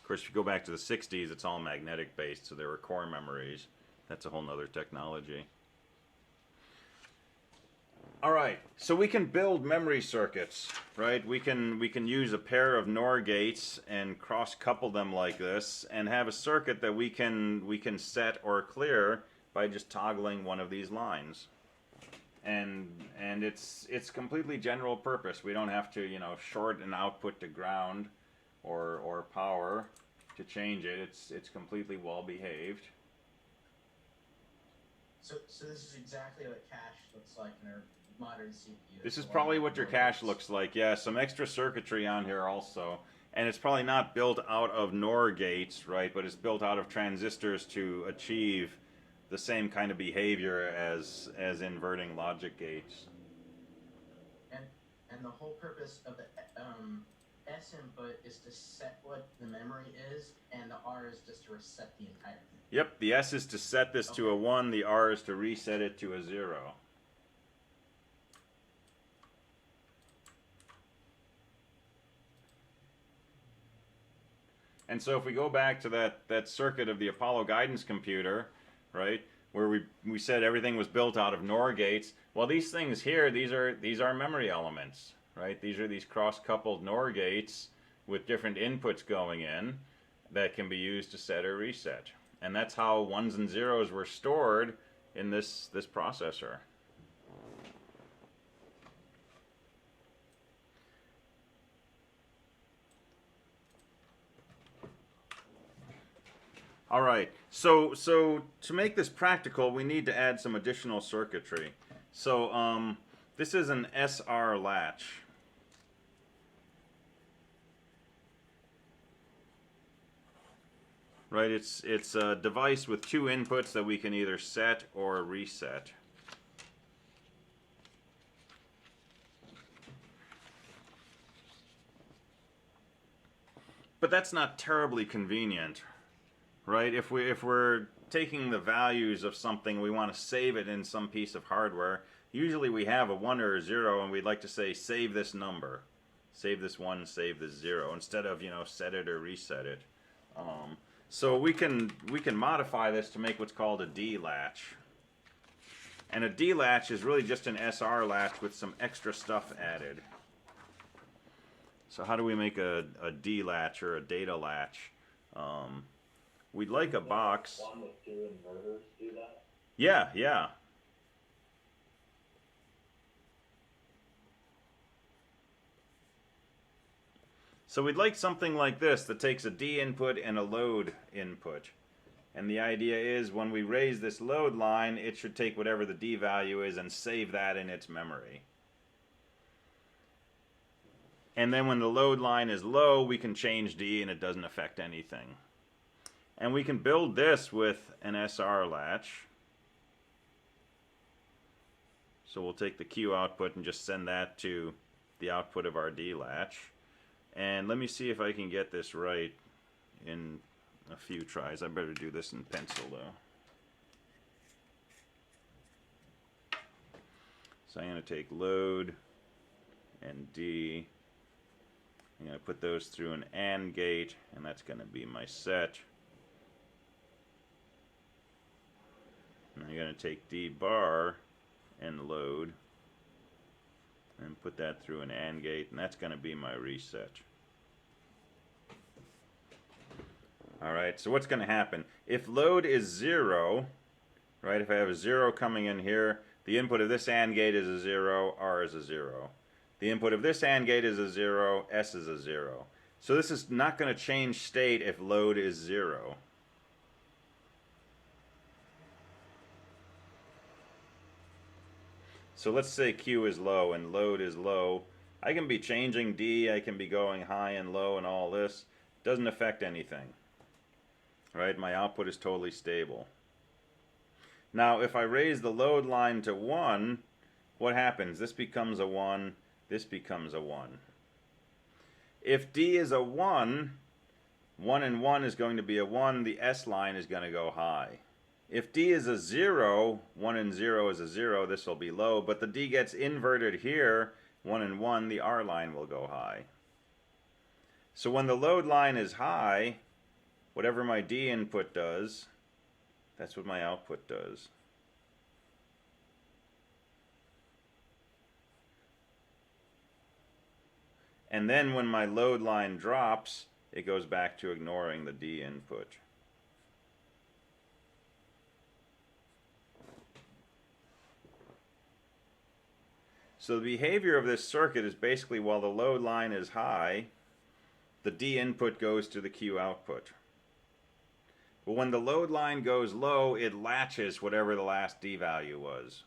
Of course, if you go back to the 60s, it's all magnetic based, so there were core memories. That's a whole nother technology. All right, so we can build memory circuits, right? We can use a pair of NOR gates and cross-couple them like this, and have a circuit that we can set or clear by just toggling one of these lines. And it's completely general purpose. We don't have to, you know, short an output to ground or power to change it. It's completely well behaved. So this is exactly what cache looks like in our modern CPU. This is probably what your cache looks like. Yeah, some extra circuitry on here also. And it's probably not built out of NOR gates, right? But it's built out of transistors to achieve the same kind of behavior as inverting logic gates. And the whole purpose of the S input is to set what the memory is, and the R is just to reset the entire thing. Yep, the S is to set this to a 1, the R is to reset it to a 0. And so if we go back to that circuit of the Apollo guidance computer, right, where we said everything was built out of NOR gates, well, these things here, these are memory elements, right? These are these cross-coupled NOR gates with different inputs going in that can be used to set or reset. And that's how 1s and 0s were stored in this processor. All right, so to make this practical, we need to add some additional circuitry. So this is an SR latch. Right, it's a device with two inputs that we can either set or reset. But that's not terribly convenient, right? If we're taking the values of something, we want to save it in some piece of hardware. Usually we have a 1 or a 0, and we'd like to say save this number, save this 1, save this 0, instead of, you know, set it or reset it. So we can modify this to make what's called a D latch. And a D latch is really just an SR latch with some extra stuff added. So how do we make a D latch or a data latch? We'd like a box. One with 2 inverters do that? Yeah, yeah. So we'd like something like this that takes a D input and a load input. And the idea is when we raise this load line, it should take whatever the D value is and save that in its memory. And then when the load line is low, we can change D and it doesn't affect anything. And we can build this with an SR latch. So we'll take the Q output and just send that to the output of our D latch. And let me see if I can get this right in a few tries. I better do this in pencil though. So I'm going to take load and D. I'm going to put those through an AND gate, and that's going to be my set. And I'm going to take D bar and load and put that through an AND gate, and that's going to be my reset. Alright, so what's going to happen? If load is 0, right, if I have a 0 coming in here, the input of this AND gate is a 0, R is a 0. The input of this AND gate is a 0, S is a 0. So this is not going to change state if load is 0. So let's say Q is low and load is low. I can be changing D, I can be going high and low and all this. Doesn't affect anything. Right? My output is totally stable. Now if I raise the load line to 1, what happens? This becomes a 1, this becomes a 1. If D is a 1, 1 and 1 is going to be a 1, the S line is going to go high. If D is a 0, 1 and 0 is a 0, this will be low, but the D gets inverted here, 1 and 1, the R line will go high. So when the load line is high, whatever my D input does, that's what my output does. And then when my load line drops, it goes back to ignoring the D input. So the behavior of this circuit is basically while the load line is high, the D input goes to the Q output. But when the load line goes low, it latches whatever the last D value was.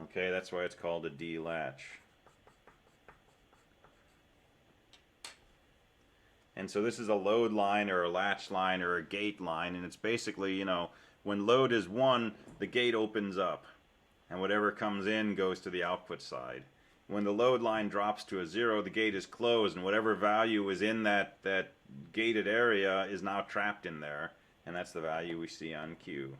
Okay, that's why it's called a D latch. And so this is a load line or a latch line or a gate line, and it's basically, you know, when load is 1, the gate opens up, and whatever comes in goes to the output side. When the load line drops to a 0, the gate is closed, and whatever value is in that gated area is now trapped in there, and that's the value we see on Q.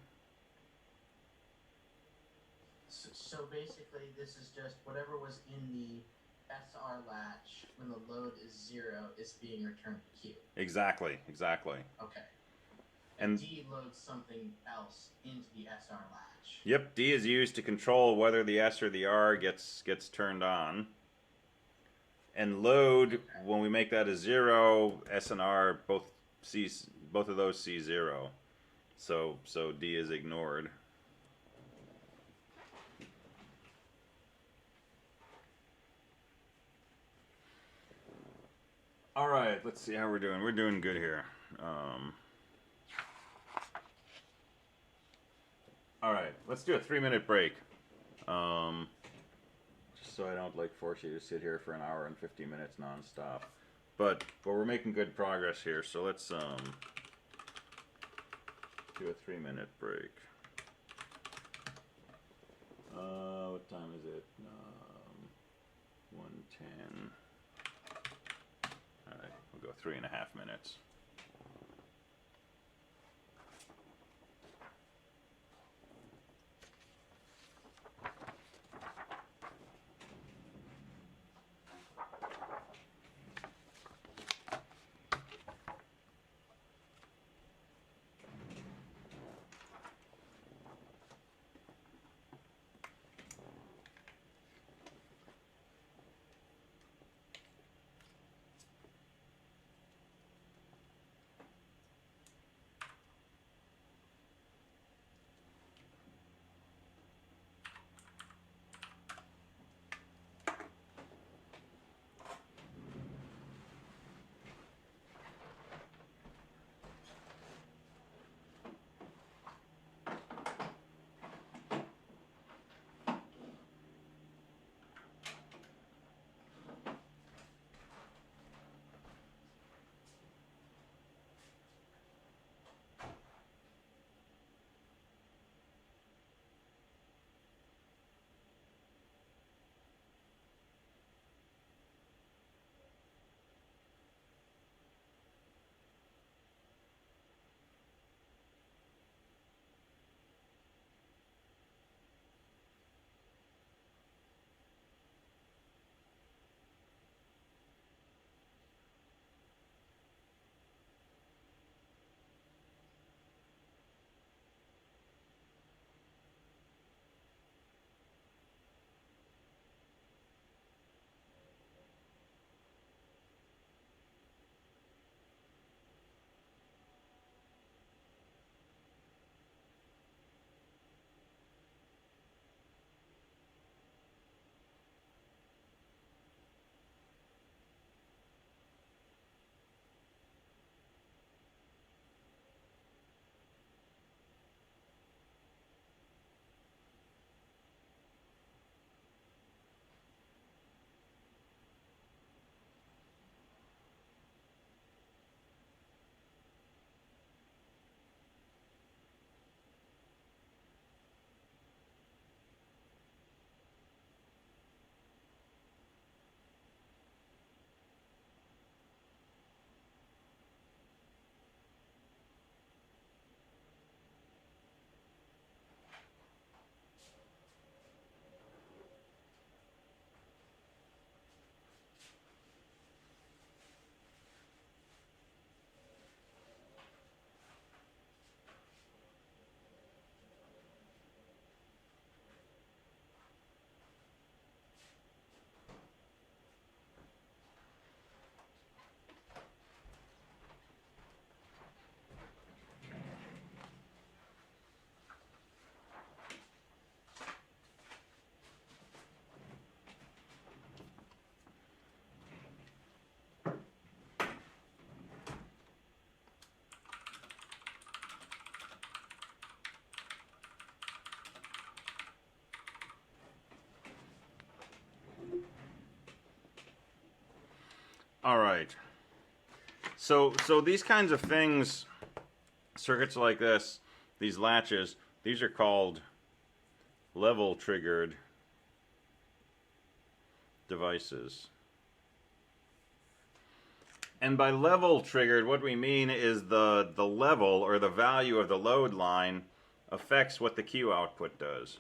So basically, this is just whatever was in the SR latch when the load is 0 is being returned to Q. Exactly, exactly. Okay. And D loads something else into the SR latch. Yep, D is used to control whether the S or the R gets turned on. And load, when we make that a 0, S and R both of those see 0. So D is ignored. All right, let's see how we're doing. We're doing good here. All right, let's do a 3-minute break. Just so I don't force you to sit here for an hour and 50 minutes nonstop. But we're making good progress here, so let's do a 3-minute break. What time is it? 1:10. All right, we'll go 3.5 minutes. All right. So these kinds of things, circuits like this, these latches, these are called level triggered devices. And by level triggered, what we mean is the level or the value of the load line affects what the Q output does.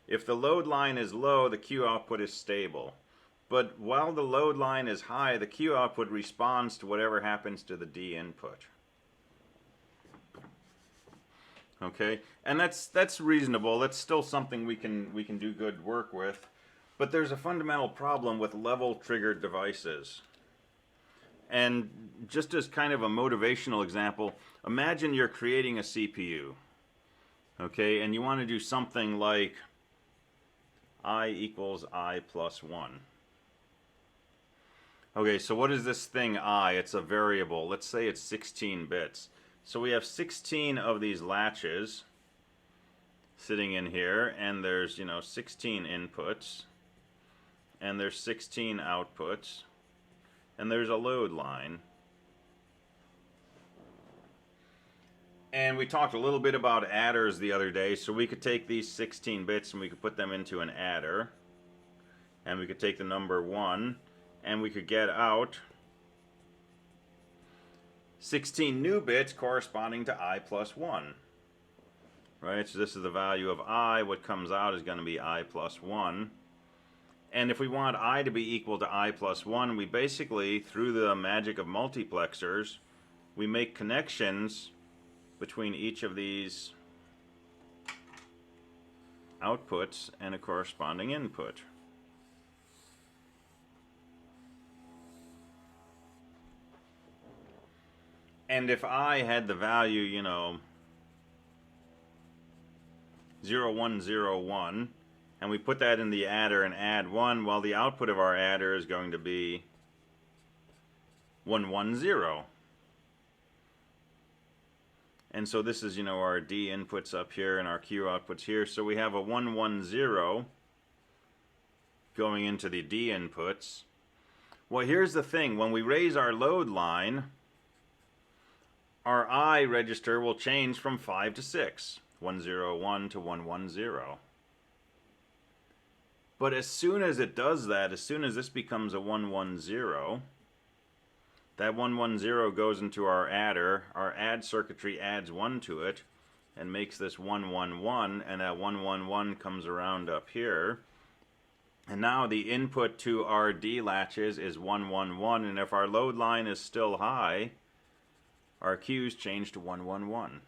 If the load line is low, the Q output is stable. But while the load line is high, the Q output responds to whatever happens to the D input. Okay, and that's reasonable. That's still something we can do good work with. But there's a fundamental problem with level triggered devices. And just as kind of a motivational example, imagine you're creating a CPU. Okay, and you want to do something like I equals I plus 1. Okay, so what is this thing I? It's a variable. Let's say it's 16 bits. So we have 16 of these latches sitting in here, and there's, 16 inputs, and there's 16 outputs, and there's a load line. And we talked a little bit about adders the other day, so we could take these 16 bits and we could put them into an adder, and we could take the number 1, and we could get out 16 new bits corresponding to I plus 1. Right, so this is the value of I. What comes out is going to be I plus 1. And if we want I to be equal to I plus 1, we basically, through the magic of multiplexers, we make connections between each of these outputs and a corresponding input. And if I had the value, 0101, and we put that in the adder and add 1, well, the output of our adder is going to be 110. And so this is, our D inputs up here and our Q outputs here. So we have a 110 going into the D inputs. Well, here's the thing. When we raise our load line, our I register will change from 5 to 6, 101 to 110. But as soon as it does that, as soon as this becomes a 110, that 110 goes into our adder. Our add circuitry adds 1 to it and makes this 111, and that 111 comes around up here. And now the input to our D latches is 111, and if our load line is still high, our Q's change to 111.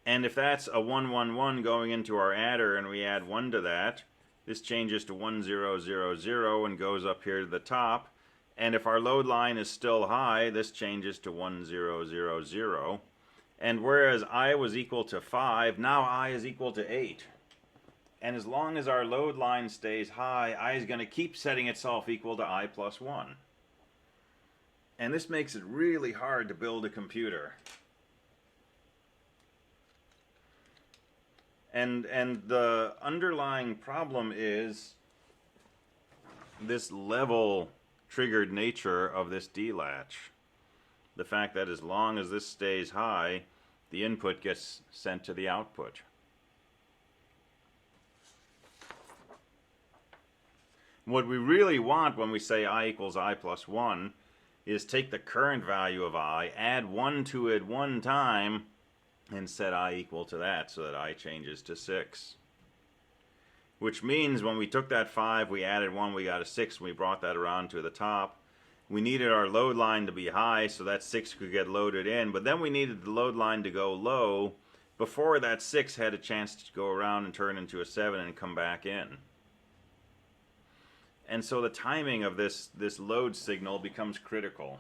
And if that's a 111 going into our adder and we add 1 to that, this changes to 1000 and goes up here to the top. And if our load line is still high, this changes to 1000. And whereas I was equal to 5, now I is equal to 8. And as long as our load line stays high, I is going to keep setting itself equal to I plus 1. And this makes it really hard to build a computer. And the underlying problem is this level triggered nature of this D latch. The fact that as long as this stays high, the input gets sent to the output. What we really want when we say I equals I plus 1 is take the current value of I, add 1 to it one time, and set I equal to that so that I changes to 6. Which means when we took that 5, we added 1, we got a 6, and we brought that around to the top. We needed our load line to be high so that 6 could get loaded in, but then we needed the load line to go low before that 6 had a chance to go around and turn into a 7 and come back in. And so the timing of this load signal becomes critical.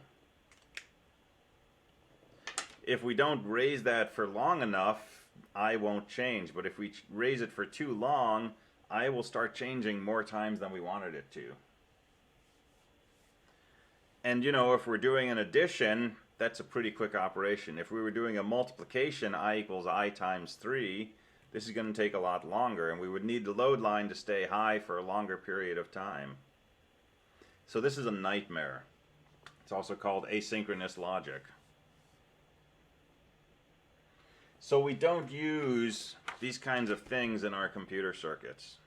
If we don't raise that for long enough, I won't change. But if we raise it for too long, I will start changing more times than we wanted it to. And if we're doing an addition, that's a pretty quick operation. If we were doing a multiplication, I equals I times 3, this is going to take a lot longer, and we would need the load line to stay high for a longer period of time. So this is a nightmare. It's also called asynchronous logic. So we don't use these kinds of things in our computer circuits.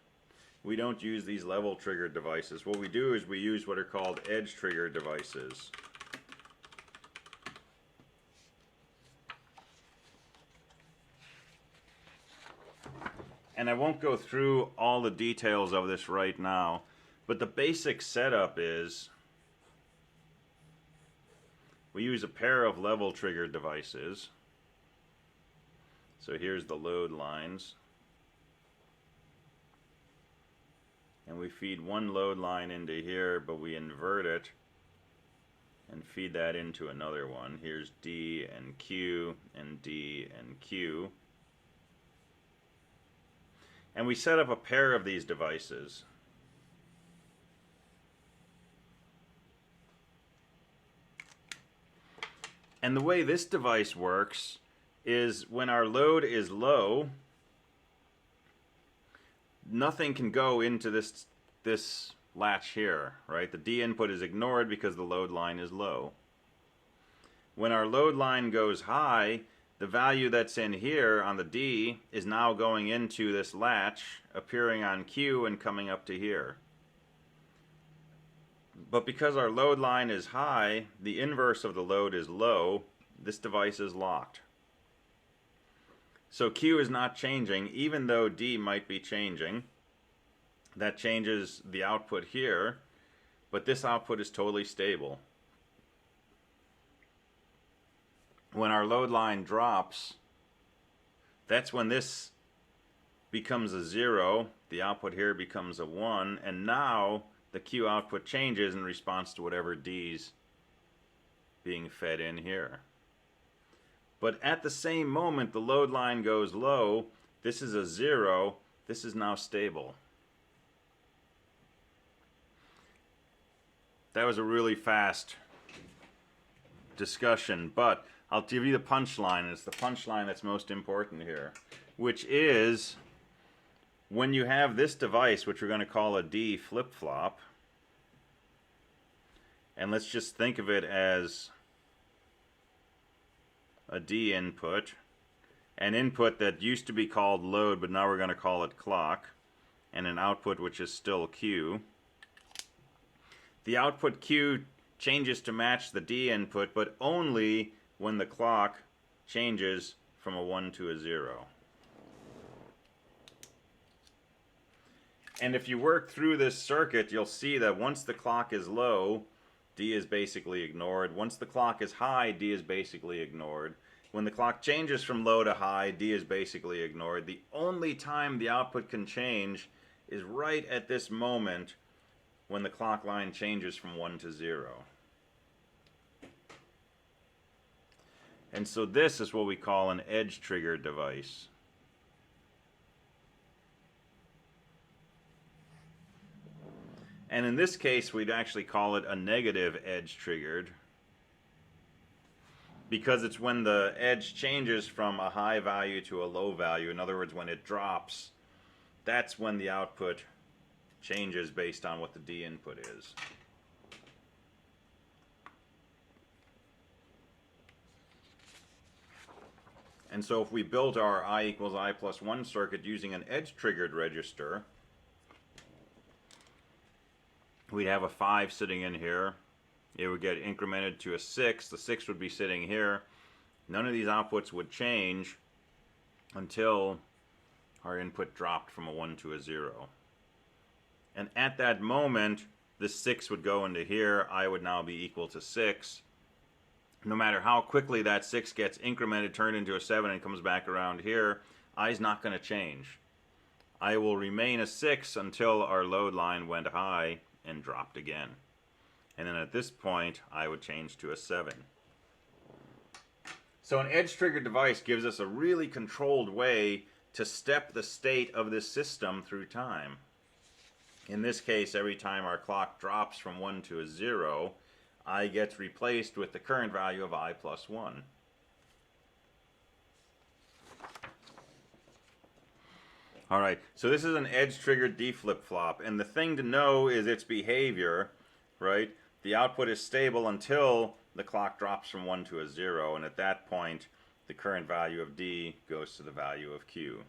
We don't use these level triggered devices. What we do is we use what are called edge triggered devices. And I won't go through all the details of this right now, but the basic setup is we use a pair of level triggered devices. So here's the load lines. And we feed one load line into here, but we invert it and feed that into another one. Here's D and Q and D and Q. And we set up a pair of these devices. And the way this device works is when our load is low, nothing can go into this latch here, right? The D input is ignored because the load line is low. When our load line goes high, the value that's in here on the D is now going into this latch, appearing on Q and coming up to here. But because our load line is high, the inverse of the load is low, this device is locked. So Q is not changing, even though D might be changing. That changes the output here, but this output is totally stable. When our load line drops, that's when this becomes a 0, the output here becomes a 1, and now the Q output changes in response to whatever D's being fed in here. But at the same moment the load line goes low, this is a 0, this is now stable. That was a really fast discussion, but I'll give you the punchline. It's the punchline that's most important here, which is when you have this device, which we're going to call a D flip-flop, and let's just think of it as a D input, an input that used to be called load, but now we're going to call it clock, and an output which is still Q. The output Q changes to match the D input, but only when the clock changes from a 1 to a 0. And if you work through this circuit, you'll see that once the clock is low, D is basically ignored. Once the clock is high, D is basically ignored. When the clock changes from low to high, D is basically ignored. The only time the output can change is right at this moment when the clock line changes from 1 to 0. And so this is what we call an edge trigger device. And in this case, we'd actually call it a negative edge triggered, because it's when the edge changes from a high value to a low value. In other words, when it drops, that's when the output changes based on what the D input is. And so if we built our I equals I plus 1 circuit using an edge triggered register, we'd have a 5 sitting in here. It would get incremented to a 6. The 6 would be sitting here. None of these outputs would change until our input dropped from a 1 to a 0. And at that moment, the 6 would go into here. I would now be equal to 6. No matter how quickly that 6 gets incremented, turned into a 7, and comes back around here, I is not going to change. I will remain a 6 until our load line went high and dropped again. And then at this point, I would change to a 7. So an edge trigger device gives us a really controlled way to step the state of this system through time. In this case, every time our clock drops from 1 to a 0, I gets replaced with the current value of I plus 1. Alright, so this is an edge triggered D flip-flop, and the thing to know is its behavior. right? The output is stable until the clock drops from 1 to a 0, and at that point, the current value of D goes to the value of Q.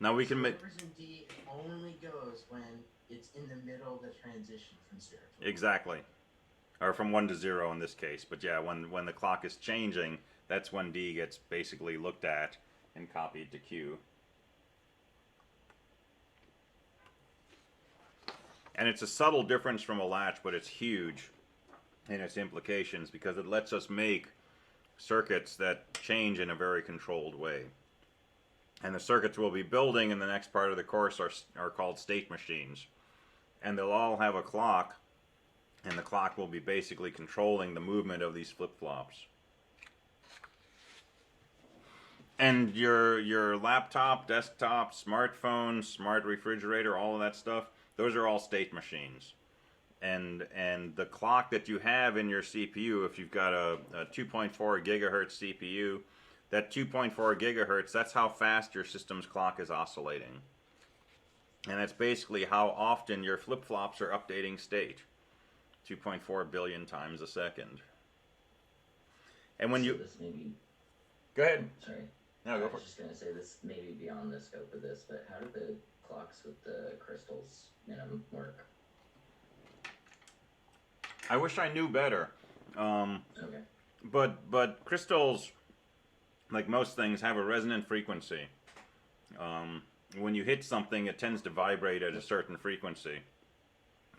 Now we can make... Whatever's in D only goes when it's in the middle of the transition from 0 to 1. Exactly. Or from 1 to 0 in this case. But yeah, when the clock is changing, that's when D gets basically looked at and copied to Q. And it's a subtle difference from a latch, but it's huge in its implications because it lets us make circuits that change in a very controlled way. And the circuits we'll be building in the next part of the course are called state machines. And they'll all have a clock, and the clock will be basically controlling the movement of these flip-flops. And your laptop, desktop, smartphone, smart refrigerator, all of that stuff, those are all state machines. And the clock that you have in your CPU, if you've got a 2.4 gigahertz CPU, that 2.4 gigahertz, that's how fast your system's clock is oscillating. And that's basically how often your flip-flops are updating state. 2.4 billion times a second. And when you... This may be... Go ahead. Sorry. No, go I for was it. just going to say this may be beyond the scope of this, but how do the clocks with the crystals in them work? I wish I knew better. Okay. But crystals, like most things, have a resonant frequency. When you hit something, it tends to vibrate at a certain frequency.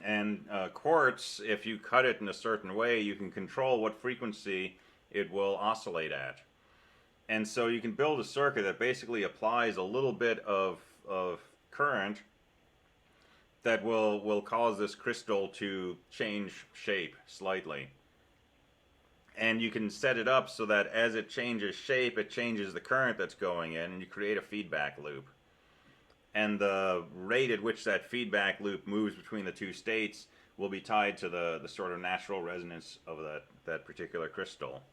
And quartz, if you cut it in a certain way, you can control what frequency it will oscillate at. And so you can build a circuit that basically applies a little bit of current that will cause this crystal to change shape slightly. And you can set it up so that as it changes shape, it changes the current that's going in, and you create a feedback loop. And the rate at which that feedback loop moves between the two states will be tied to the sort of natural resonance of that particular crystal.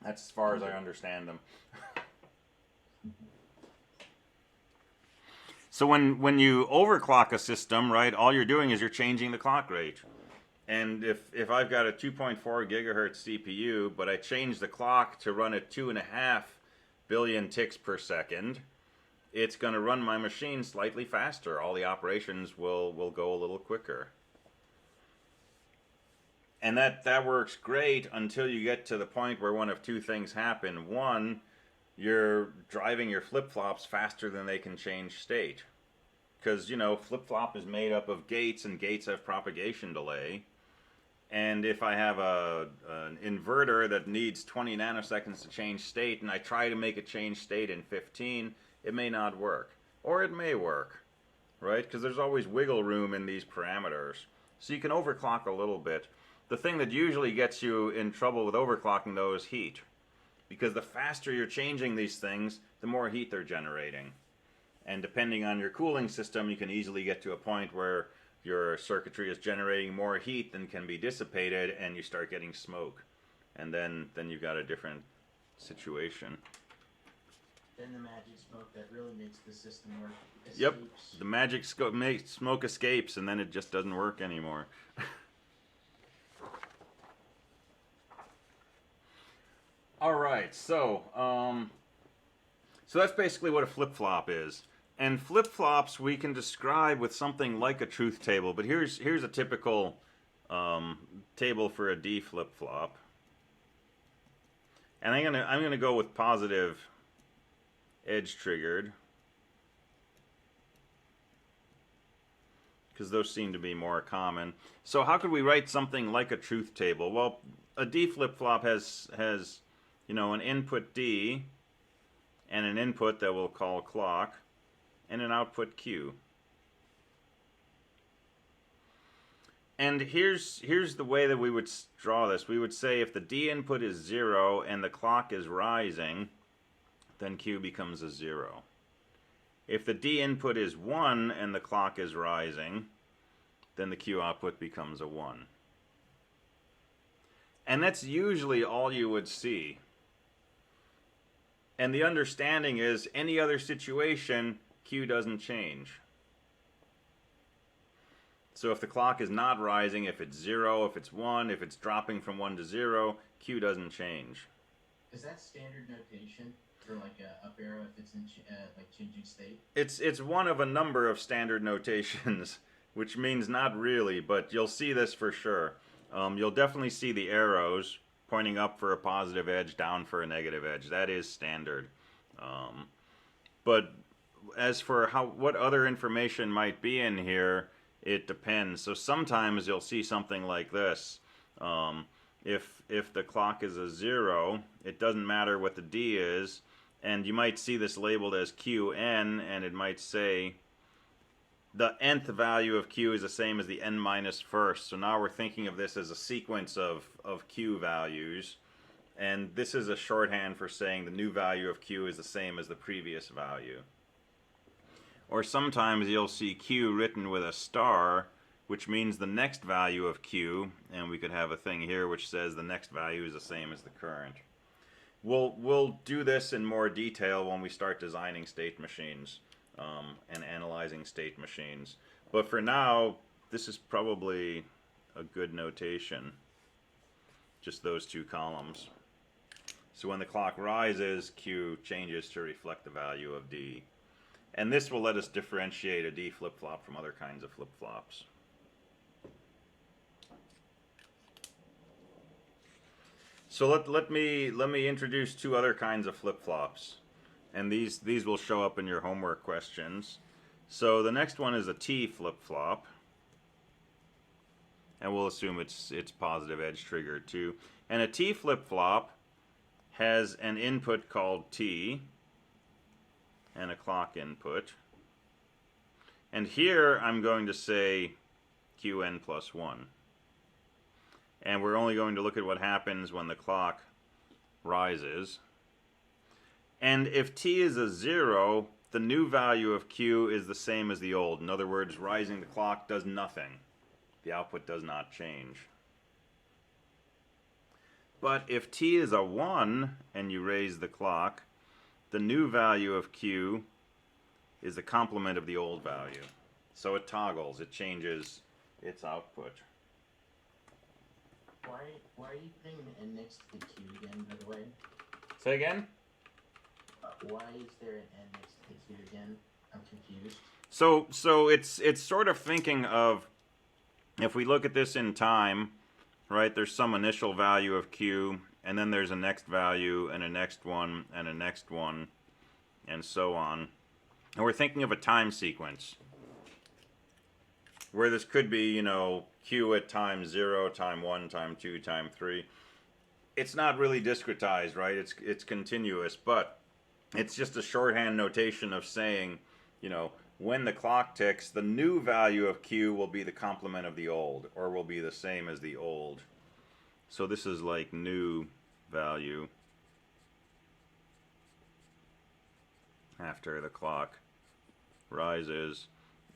That's as far as I understand them. So when you overclock a system, right, all you're doing is you're changing the clock rate. And if I've got a 2.4 gigahertz CPU, but I change the clock to run at 2.5 billion ticks per second, it's going to run my machine slightly faster. All the operations will go a little quicker. And that works great until you get to the point where one of two things happen. One, you're driving your flip-flops faster than they can change state. Because, you know, flip-flop is made up of gates, and gates have propagation delay. And if I have an inverter that needs 20 nanoseconds to change state, and I try to make it change state in 15, it may not work. Or it may work, right? Because there's always wiggle room in these parameters. So you can overclock a little bit. The thing that usually gets you in trouble with overclocking, though, is heat. Because the faster you're changing these things, the more heat they're generating. And depending on your cooling system, you can easily get to a point where your circuitry is generating more heat than can be dissipated, and you start getting smoke. And then you've got a different situation. Then the magic smoke that really makes the system work escapes. Yep, the magic smoke escapes, and then it just doesn't work anymore. All right, so that's basically what a flip-flop is. And flip-flops we can describe with something like a truth table, but here's a typical table for a D flip-flop. And I'm gonna go with positive edge triggered, because those seem to be more common. So how could we write something like a truth table? Well, a D flip-flop has you know, an input D, and an input that we'll call clock, and an output Q. And here's the way that we would draw this. We would say if the D input is 0 and the clock is rising, then Q becomes a 0. If the D input is 1 and the clock is rising, then the Q output becomes a 1. And that's usually all you would see. And the understanding is any other situation, Q doesn't change. So if the clock is not rising, if it's 0, if it's 1, if it's dropping from 1 to 0, Q doesn't change. Is that standard notation for like a up arrow if it's in like changing state? It's one of a number of standard notations, which means not really, but you'll see this for sure. You'll definitely see the arrows pointing up for a positive edge, down for a negative edge. That is standard. But as for what other information might be in here, it depends. So sometimes you'll see something like this. If the clock is a 0, it doesn't matter what the D is, and you might see this labeled as QN, and it might say the nth value of Q is the same as the n minus first. So now we're thinking of this as a sequence of Q values, and this is a shorthand for saying the new value of Q is the same as the previous value. Or sometimes you'll see Q written with a star, which means the next value of Q, and we could have a thing here which says the next value is the same as the current. We'll do this in more detail when we start designing state machines and analyzing state machines. But for now, this is probably a good notation, just those two columns. So when the clock rises, Q changes to reflect the value of D. And this will let us differentiate a D flip-flop from other kinds of flip-flops. So let me introduce two other kinds of flip-flops. And these will show up in your homework questions. So the next one is a T flip-flop. And we'll assume it's positive edge triggered too. And a T flip-flop has an input called T and a clock input. And here I'm going to say Qn plus 1. And we're only going to look at what happens when the clock rises. And if T is a 0, the new value of Q is the same as the old. In other words, rising the clock does nothing. The output does not change. But if T is a 1 and you raise the clock, the new value of Q is the complement of the old value. So it toggles, it changes its output. Why are you putting an N next to the Q again, by the way? Say again? Why is there an N next to the Q again? I'm confused. So it's sort of thinking of, if we look at this in time, right, there's some initial value of Q, and then there's a next value, and a next one, and a next one, and so on. And we're thinking of a time sequence, where this could be, you know, Q at time 0, time 1, time 2, time 3. It's not really discretized, right? It's continuous, but it's just a shorthand notation of saying, you know, when the clock ticks, the new value of Q will be the complement of the old, or will be the same as the old. So this is like new value after the clock rises,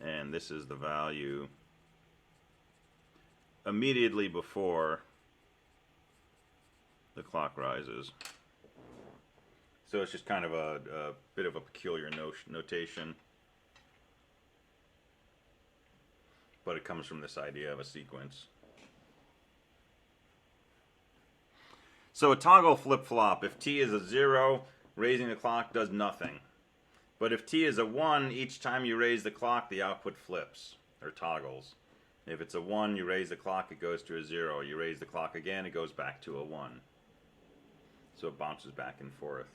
and this is the value immediately before the clock rises. So it's just kind of a bit of a peculiar notation, but it comes from this idea of a sequence. So a toggle flip-flop, if T is a 0, raising the clock does nothing. But if T is a 1, each time you raise the clock, the output flips, or toggles. If it's a 1, you raise the clock, it goes to a 0. You raise the clock again, it goes back to a 1. So it bounces back and forth.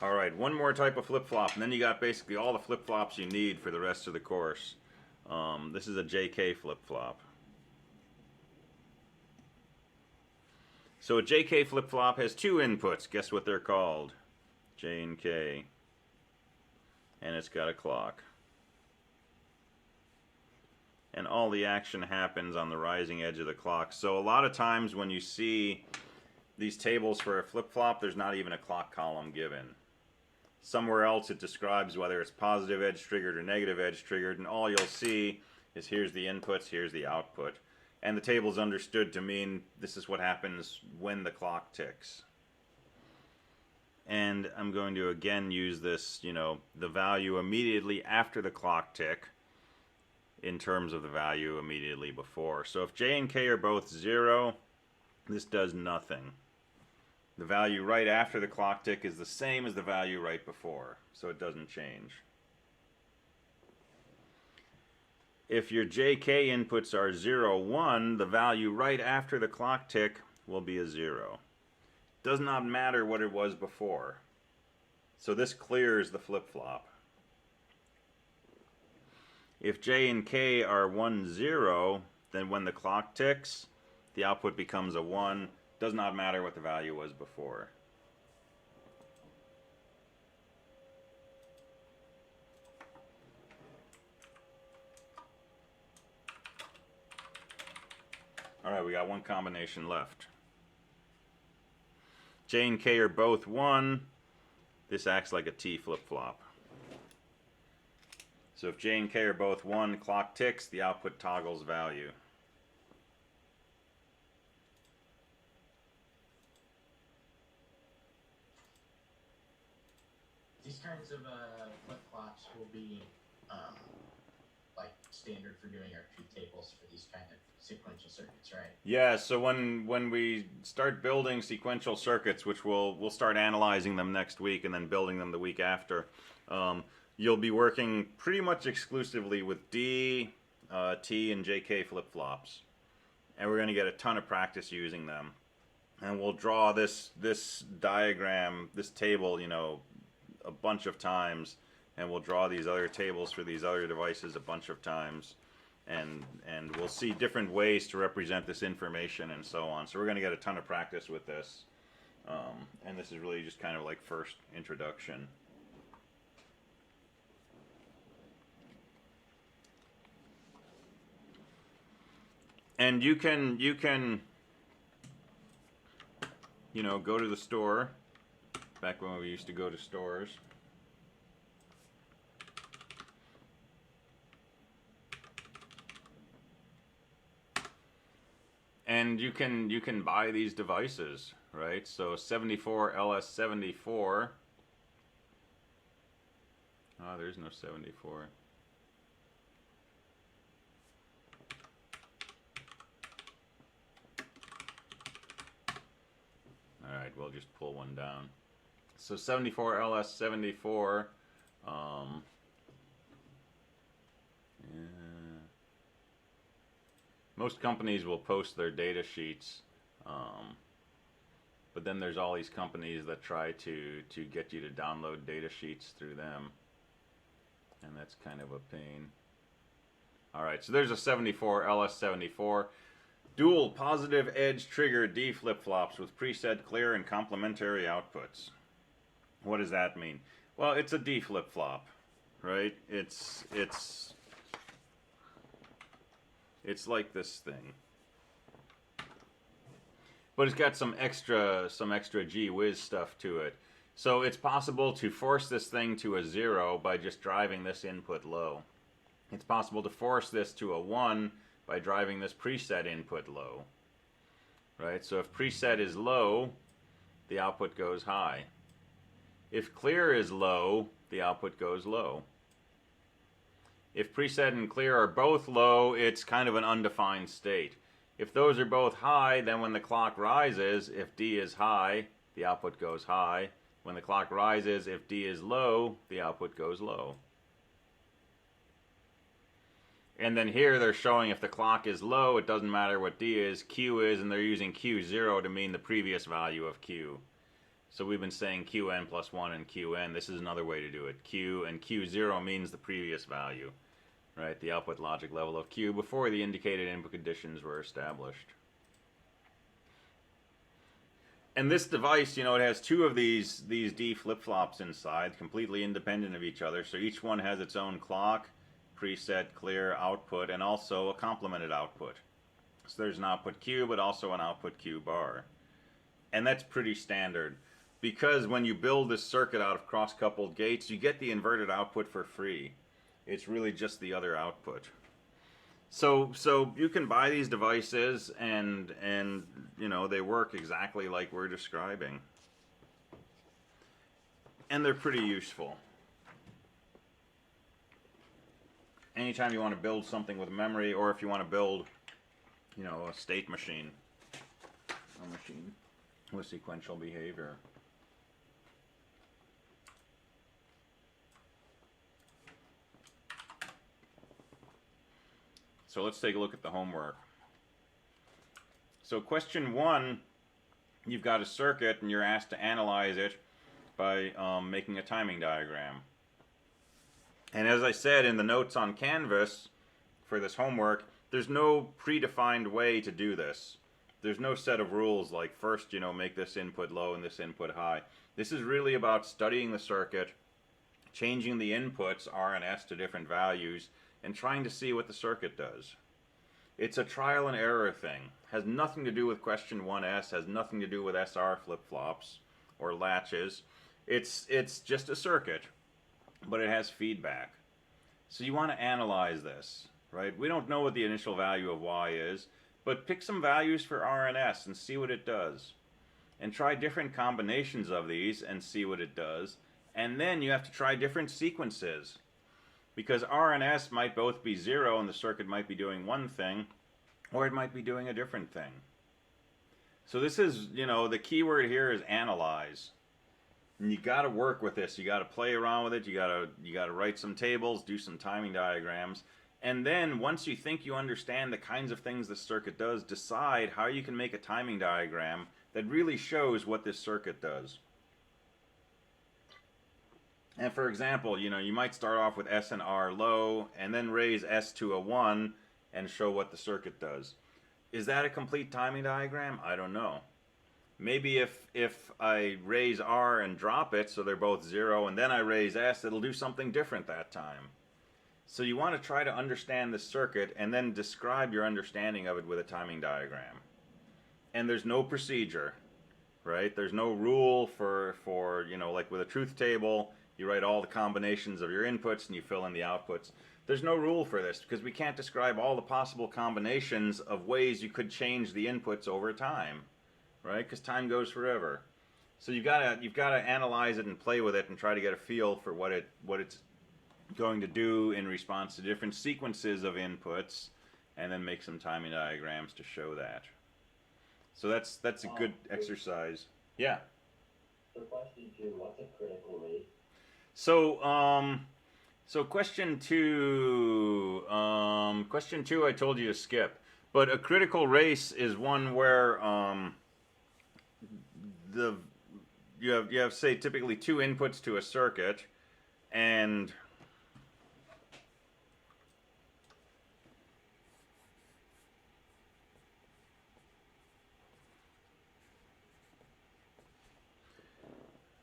Alright, one more type of flip-flop, and then you got basically all the flip-flops you need for the rest of the course. This is a JK flip-flop. So a JK flip-flop has two inputs. Guess what they're called? J and K. And it's got a clock. And all the action happens on the rising edge of the clock. So a lot of times when you see these tables for a flip-flop, there's not even a clock column given. Somewhere else it describes whether it's positive edge triggered or negative edge triggered, and all you'll see is here's the inputs, here's the output. And the table's understood to mean this is what happens when the clock ticks. And I'm going to again use this, the value immediately after the clock tick in terms of the value immediately before. So if J and K are both 0, this does nothing. The value right after the clock tick is the same as the value right before, so it doesn't change. If your JK inputs are 0, 1, the value right after the clock tick will be a 0. Does not matter what it was before. So this clears the flip-flop. If J and K are 1, 0, then when the clock ticks, the output becomes a 1. Does not matter what the value was before. Alright, we got one combination left. J and K are both 1. This acts like a T flip-flop. So if J and K are both 1, clock ticks, the output toggles value. These kinds of flip-flops will be like standard for doing our truth tables for these kind of sequential circuits, right? Yeah, so when we start building sequential circuits, which we'll start analyzing them next week and then building them the week after, you'll be working pretty much exclusively with D, T, and JK flip-flops. And we're going to get a ton of practice using them. And we'll draw this diagram, this table, a bunch of times. And we'll draw these other tables for these other devices a bunch of times. And we'll see different ways to represent this information and so on. So we're going to get a ton of practice with this. And this is really just kind of like first introduction. And you can go to the store, back when we used to go to stores. And you can buy these devices, right? So 74 LS74. Oh, there's no 74. Alright, we'll just pull one down. So 74 LS74. Most companies will post their data sheets, but then there's all these companies that try to get you to download data sheets through them, and that's kind of a pain. Alright, so there's a 74 LS74. Dual positive edge trigger D flip-flops with preset clear and complementary outputs. What does that mean? Well, it's a D flip-flop, right? It's like this thing. But it's got some extra gee whiz stuff to it. So it's possible to force this thing to a 0 by just driving this input low. It's possible to force this to a 1 by driving this preset input low. Right? So if preset is low, the output goes high. If clear is low, the output goes low. If preset and clear are both low, it's kind of an undefined state. If those are both high, then when the clock rises, if D is high, the output goes high. When the clock rises, if D is low, the output goes low. And then here they're showing if the clock is low, it doesn't matter what D is, Q is, and they're using Q0 to mean the previous value of Q. So we've been saying Qn plus 1 and Qn. This is another way to do it. Q and Q0 means the previous value, right? The output logic level of Q before the indicated input conditions were established. And this device, it has two of these D flip-flops inside, completely independent of each other. So each one has its own clock, preset, clear, output, and also a complemented output. So there's an output Q, but also an output Q bar. And that's pretty standard, because when you build this circuit out of cross-coupled gates, you get the inverted output for free. It's really just the other output. So you can buy these devices and you know, they work exactly like we're describing. And they're pretty useful. Anytime you want to build something with memory, or if you want to build, you know, a state machine. A machine with sequential behavior. So let's take a look at the homework. So question 1, you've got a circuit and you're asked to analyze it by making a timing diagram. And as I said in the notes on Canvas for this homework, there's no predefined way to do this. There's no set of rules like first, you know, make this input low and this input high. This is really about studying the circuit, changing the inputs R and S to different values, and trying to see what the circuit does. It's a trial and error thing. Has nothing to do with question 1S, has nothing to do with SR flip-flops or latches. It's just a circuit, but it has feedback. So you want to analyze this, right? We don't know what the initial value of Y is, but pick some values for R and S and see what it does. And try different combinations of these and see what it does. And then you have to try different sequences. Because R and S might both be 0 and the circuit might be doing one thing, or it might be doing a different thing. So this is, you know, the key word here is analyze. And you got to work with this. You got to play around with it. You got to write some tables, do some timing diagrams, and then once you think you understand the kinds of things the circuit does, decide how you can make a timing diagram that really shows what this circuit does. And for example, you know, you might start off with S and R low and then raise S to a 1 and show what the circuit does. Is that a complete timing diagram? I don't know. Maybe if I raise R and drop it so they're both 0 and then I raise S, it'll do something different that time. So you want to try to understand the circuit and then describe your understanding of it with a timing diagram. And there's no procedure, right? There's no rule for you know, like with a truth table, you write all the combinations of your inputs and you fill in the outputs. There's no rule for this because we can't describe all the possible combinations of ways you could change the inputs over time, right? Because time goes forever. So you've got to analyze it and play with it and try to get a feel for what it's going to do in response to different sequences of inputs, and then make some timing diagrams to show that. So that's a good exercise. Yeah. For question 2, what's a critical rate? So question 2 I told you to skip. But a critical race is one where you have say typically 2 inputs to a circuit, and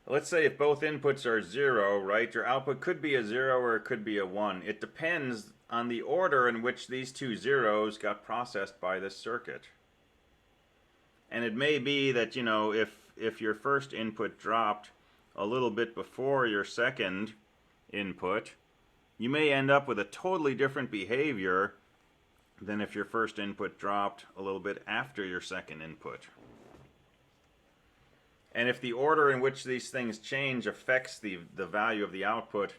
let's say if both inputs are 0, right, your output could be a 0 or it could be a 1. It depends on the order in which these 2 zeros got processed by this circuit. And it may be that, you know, if your first input dropped a little bit before your second input, you may end up with a totally different behavior than if your first input dropped a little bit after your second input. And if the order in which these things change affects the value of the output,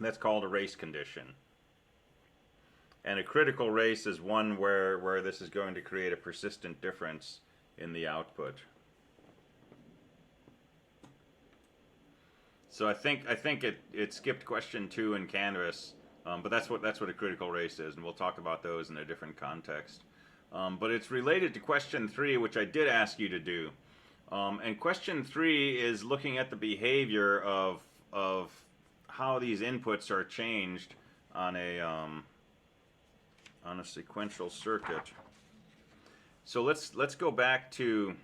that's called a race condition. And a critical race is one where this is going to create a persistent difference in the output. So I think it skipped question 2 in Canvas, but that's what a critical race is, and we'll talk about those in a different context. But it's related to question 3, which I did ask you to do. And question 3 is looking at the behavior of how these inputs are changed on a sequential circuit. So let's go back to,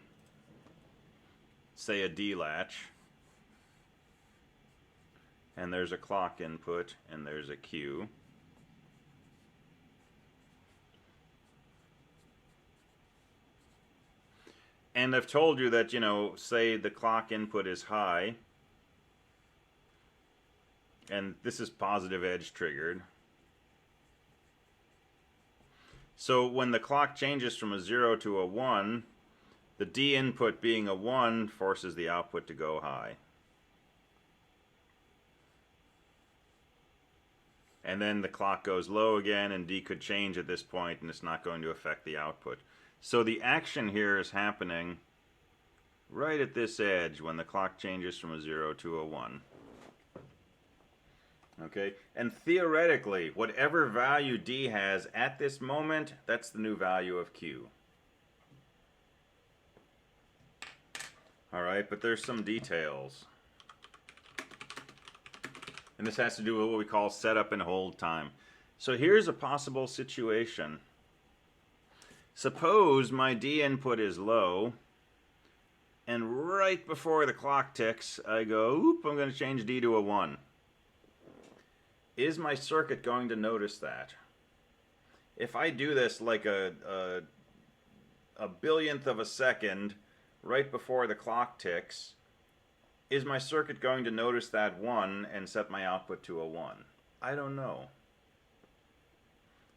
say, a D latch, and there's a clock input and there's a Q. And I've told you that, you know, say the clock input is high, and this is positive edge triggered. So when the clock changes from a 0 to a 1, the D input being a 1 forces the output to go high. And then the clock goes low again, and D could change at this point, and it's not going to affect the output. So the action here is happening right at this edge when the clock changes from a 0 to a 1. Okay, and theoretically, whatever value D has at this moment, that's the new value of Q. Alright, but there's some details. And this has to do with what we call setup and hold time. So here's a possible situation. Suppose my D input is low, and right before the clock ticks, I go, oop, I'm going to change D to a 1. Is my circuit going to notice that? If I do this like a billionth of a second right before the clock ticks, is my circuit going to notice that 1 and set my output to a 1? I don't know.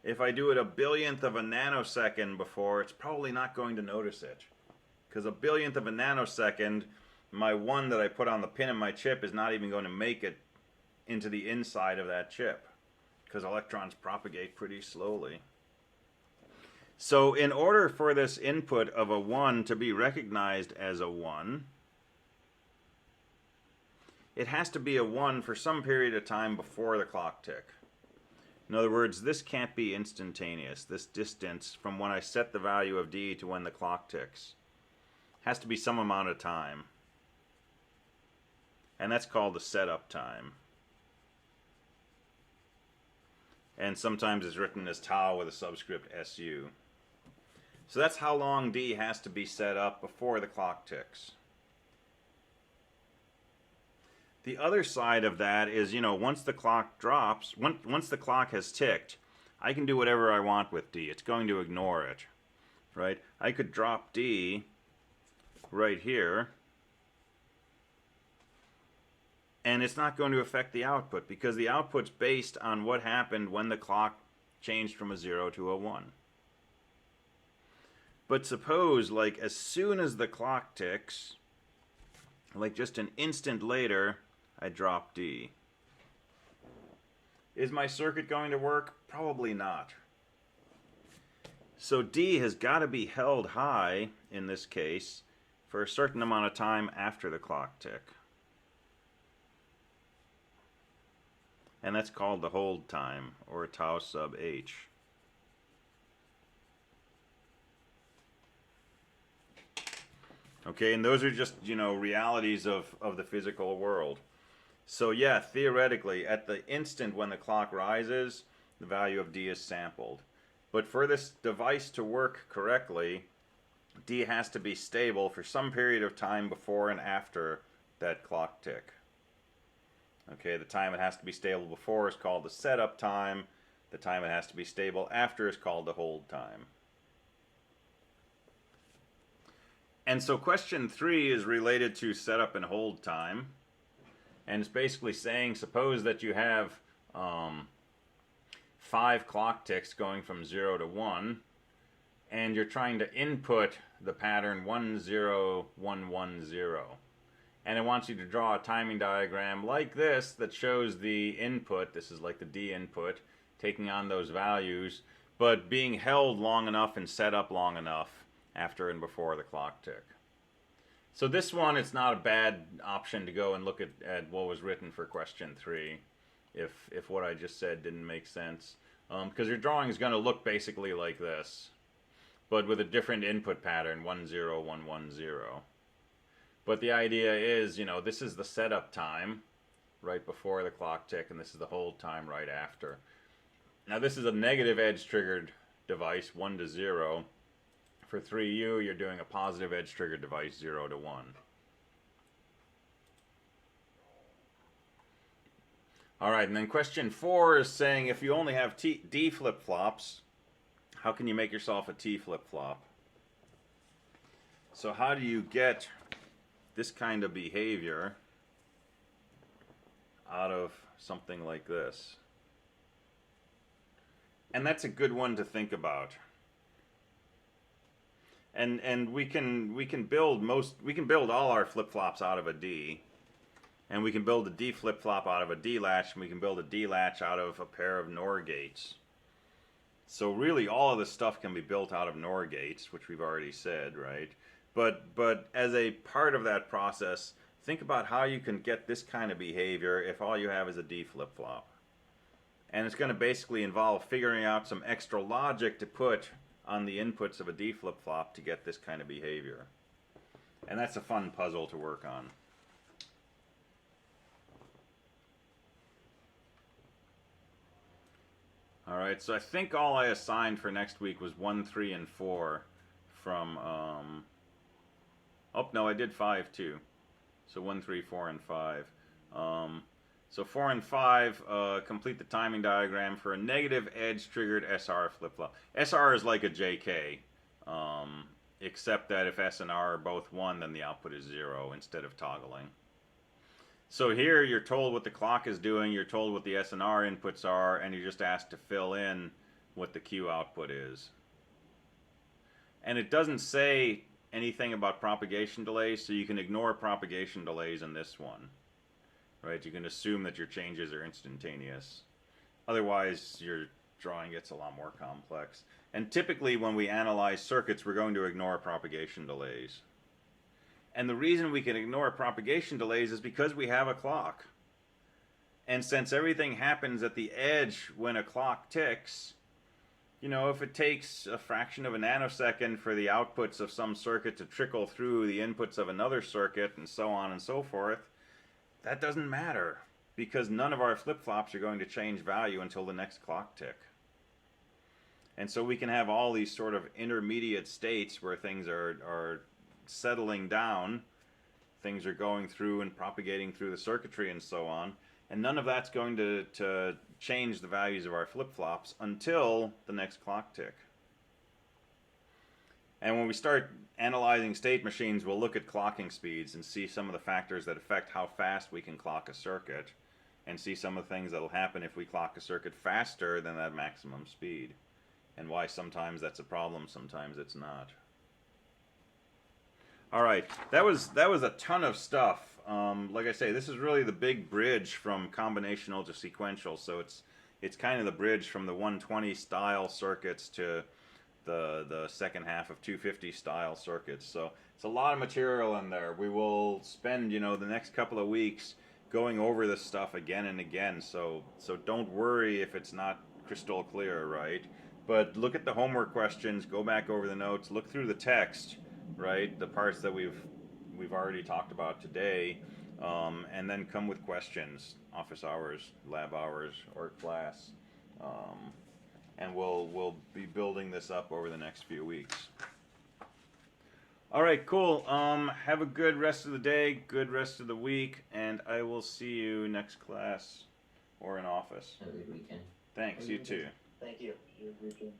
If I do it a billionth of a nanosecond before, it's probably not going to notice it. Because a billionth of a nanosecond, my 1 that I put on the pin in my chip is not even going to make it into the inside of that chip, because electrons propagate pretty slowly. So in order for this input of a 1 to be recognized as a 1, it has to be a 1 for some period of time before the clock tick. In other words, this can't be instantaneous. This distance from when I set the value of D to when the clock ticks has to be some amount of time. And that's called the setup time. And sometimes it's written as tau with a subscript SU. So that's how long D has to be set up before the clock ticks. The other side of that is, once the clock drops, once the clock has ticked, I can do whatever I want with D. It's going to ignore it, right? I could drop D right here, and it's not going to affect the output, because the output's based on what happened when the clock changed from a 0 to a 1. But suppose, like, as soon as the clock ticks, like just an instant later, I drop D. Is my circuit going to work? Probably not. So D has got to be held high, in this case, for a certain amount of time after the clock tick. And that's called the hold time, or tau sub h. Okay, and those are just, realities of the physical world. So yeah, theoretically, at the instant when the clock rises, the value of D is sampled. But for this device to work correctly, D has to be stable for some period of time before and after that clock tick. Okay, the time it has to be stable before is called the setup time. The time it has to be stable after is called the hold time. And so question 3 is related to setup and hold time. And it's basically saying, suppose that you have 5 clock ticks going from 0 to 1, and you're trying to input the pattern 10110. And it wants you to draw a timing diagram like this that shows the input, this is like the D input, taking on those values, but being held long enough and set up long enough after and before the clock tick. So this one, it's not a bad option to go and look at what was written for question 3, if what I just said didn't make sense. Because your drawing is going to look basically like this, but with a different input pattern, 10110. But the idea is, this is the setup time right before the clock tick, and this is the hold time right after. Now this is a negative edge triggered device, 1 to 0. For 3U, you're doing a positive edge triggered device, 0 to 1. Alright, and then question 4 is saying if you only have D flip-flops, how can you make yourself a T flip-flop? So how do you get this kind of behavior out of something like this? And that's a good one to think about. And we can build all our flip-flops out of a D. And we can build a D flip-flop out of a D latch, and we can build a D latch out of a pair of NOR gates. So really all of this stuff can be built out of NOR gates, which we've already said, right? But as a part of that process, think about how you can get this kind of behavior if all you have is a D flip-flop. And it's going to basically involve figuring out some extra logic to put on the inputs of a D flip-flop to get this kind of behavior. And that's a fun puzzle to work on. Alright, so I think all I assigned for next week was 1, 3, and 4 from, oh, no, I did 5 too. So 1, 3, 4, and 5. So 4 and 5, complete the timing diagram for a negative edge-triggered SR flip-flop. SR is like a JK, except that if S and R are both 1, then the output is 0 instead of toggling. So here you're told what the clock is doing, you're told what the S and R inputs are, and you're just asked to fill in what the Q output is. And it doesn't say anything about propagation delays, so you can ignore propagation delays in this one. Right? You can assume that your changes are instantaneous. Otherwise, your drawing gets a lot more complex. And typically when we analyze circuits, we're going to ignore propagation delays. And the reason we can ignore propagation delays is because we have a clock. And since everything happens at the edge when a clock ticks, you know, if it takes a fraction of a nanosecond for the outputs of some circuit to trickle through the inputs of another circuit and so on and so forth, that doesn't matter because none of our flip-flops are going to change value until the next clock tick. And so we can have all these sort of intermediate states where things are settling down, things are going through and propagating through the circuitry and so on, and none of that's going to change the values of our flip-flops until the next clock tick. And when we start analyzing state machines, we'll look at clocking speeds and see some of the factors that affect how fast we can clock a circuit, and see some of the things that will happen if we clock a circuit faster than that maximum speed, and why sometimes that's a problem, sometimes it's not. All right, that was a ton of stuff. Like I say, this is really the big bridge from combinational to sequential. So it's kind of the bridge from the 120 style circuits to the second half of 250 style circuits. So it's a lot of material in there. We will spend, you know, the next couple of weeks going over this stuff again and again. So don't worry if it's not crystal clear, right? But look at the homework questions, go back over the notes, look through the text. Right, the parts that we've already talked about today, and then come with questions, office hours, lab hours, or class, and we'll be building this up over the next few weeks. All right, cool. Have a good rest of the day, good rest of the week, and I will see you next class or in office. Have a good weekend. Thanks. You too. Thank you. Your weekend.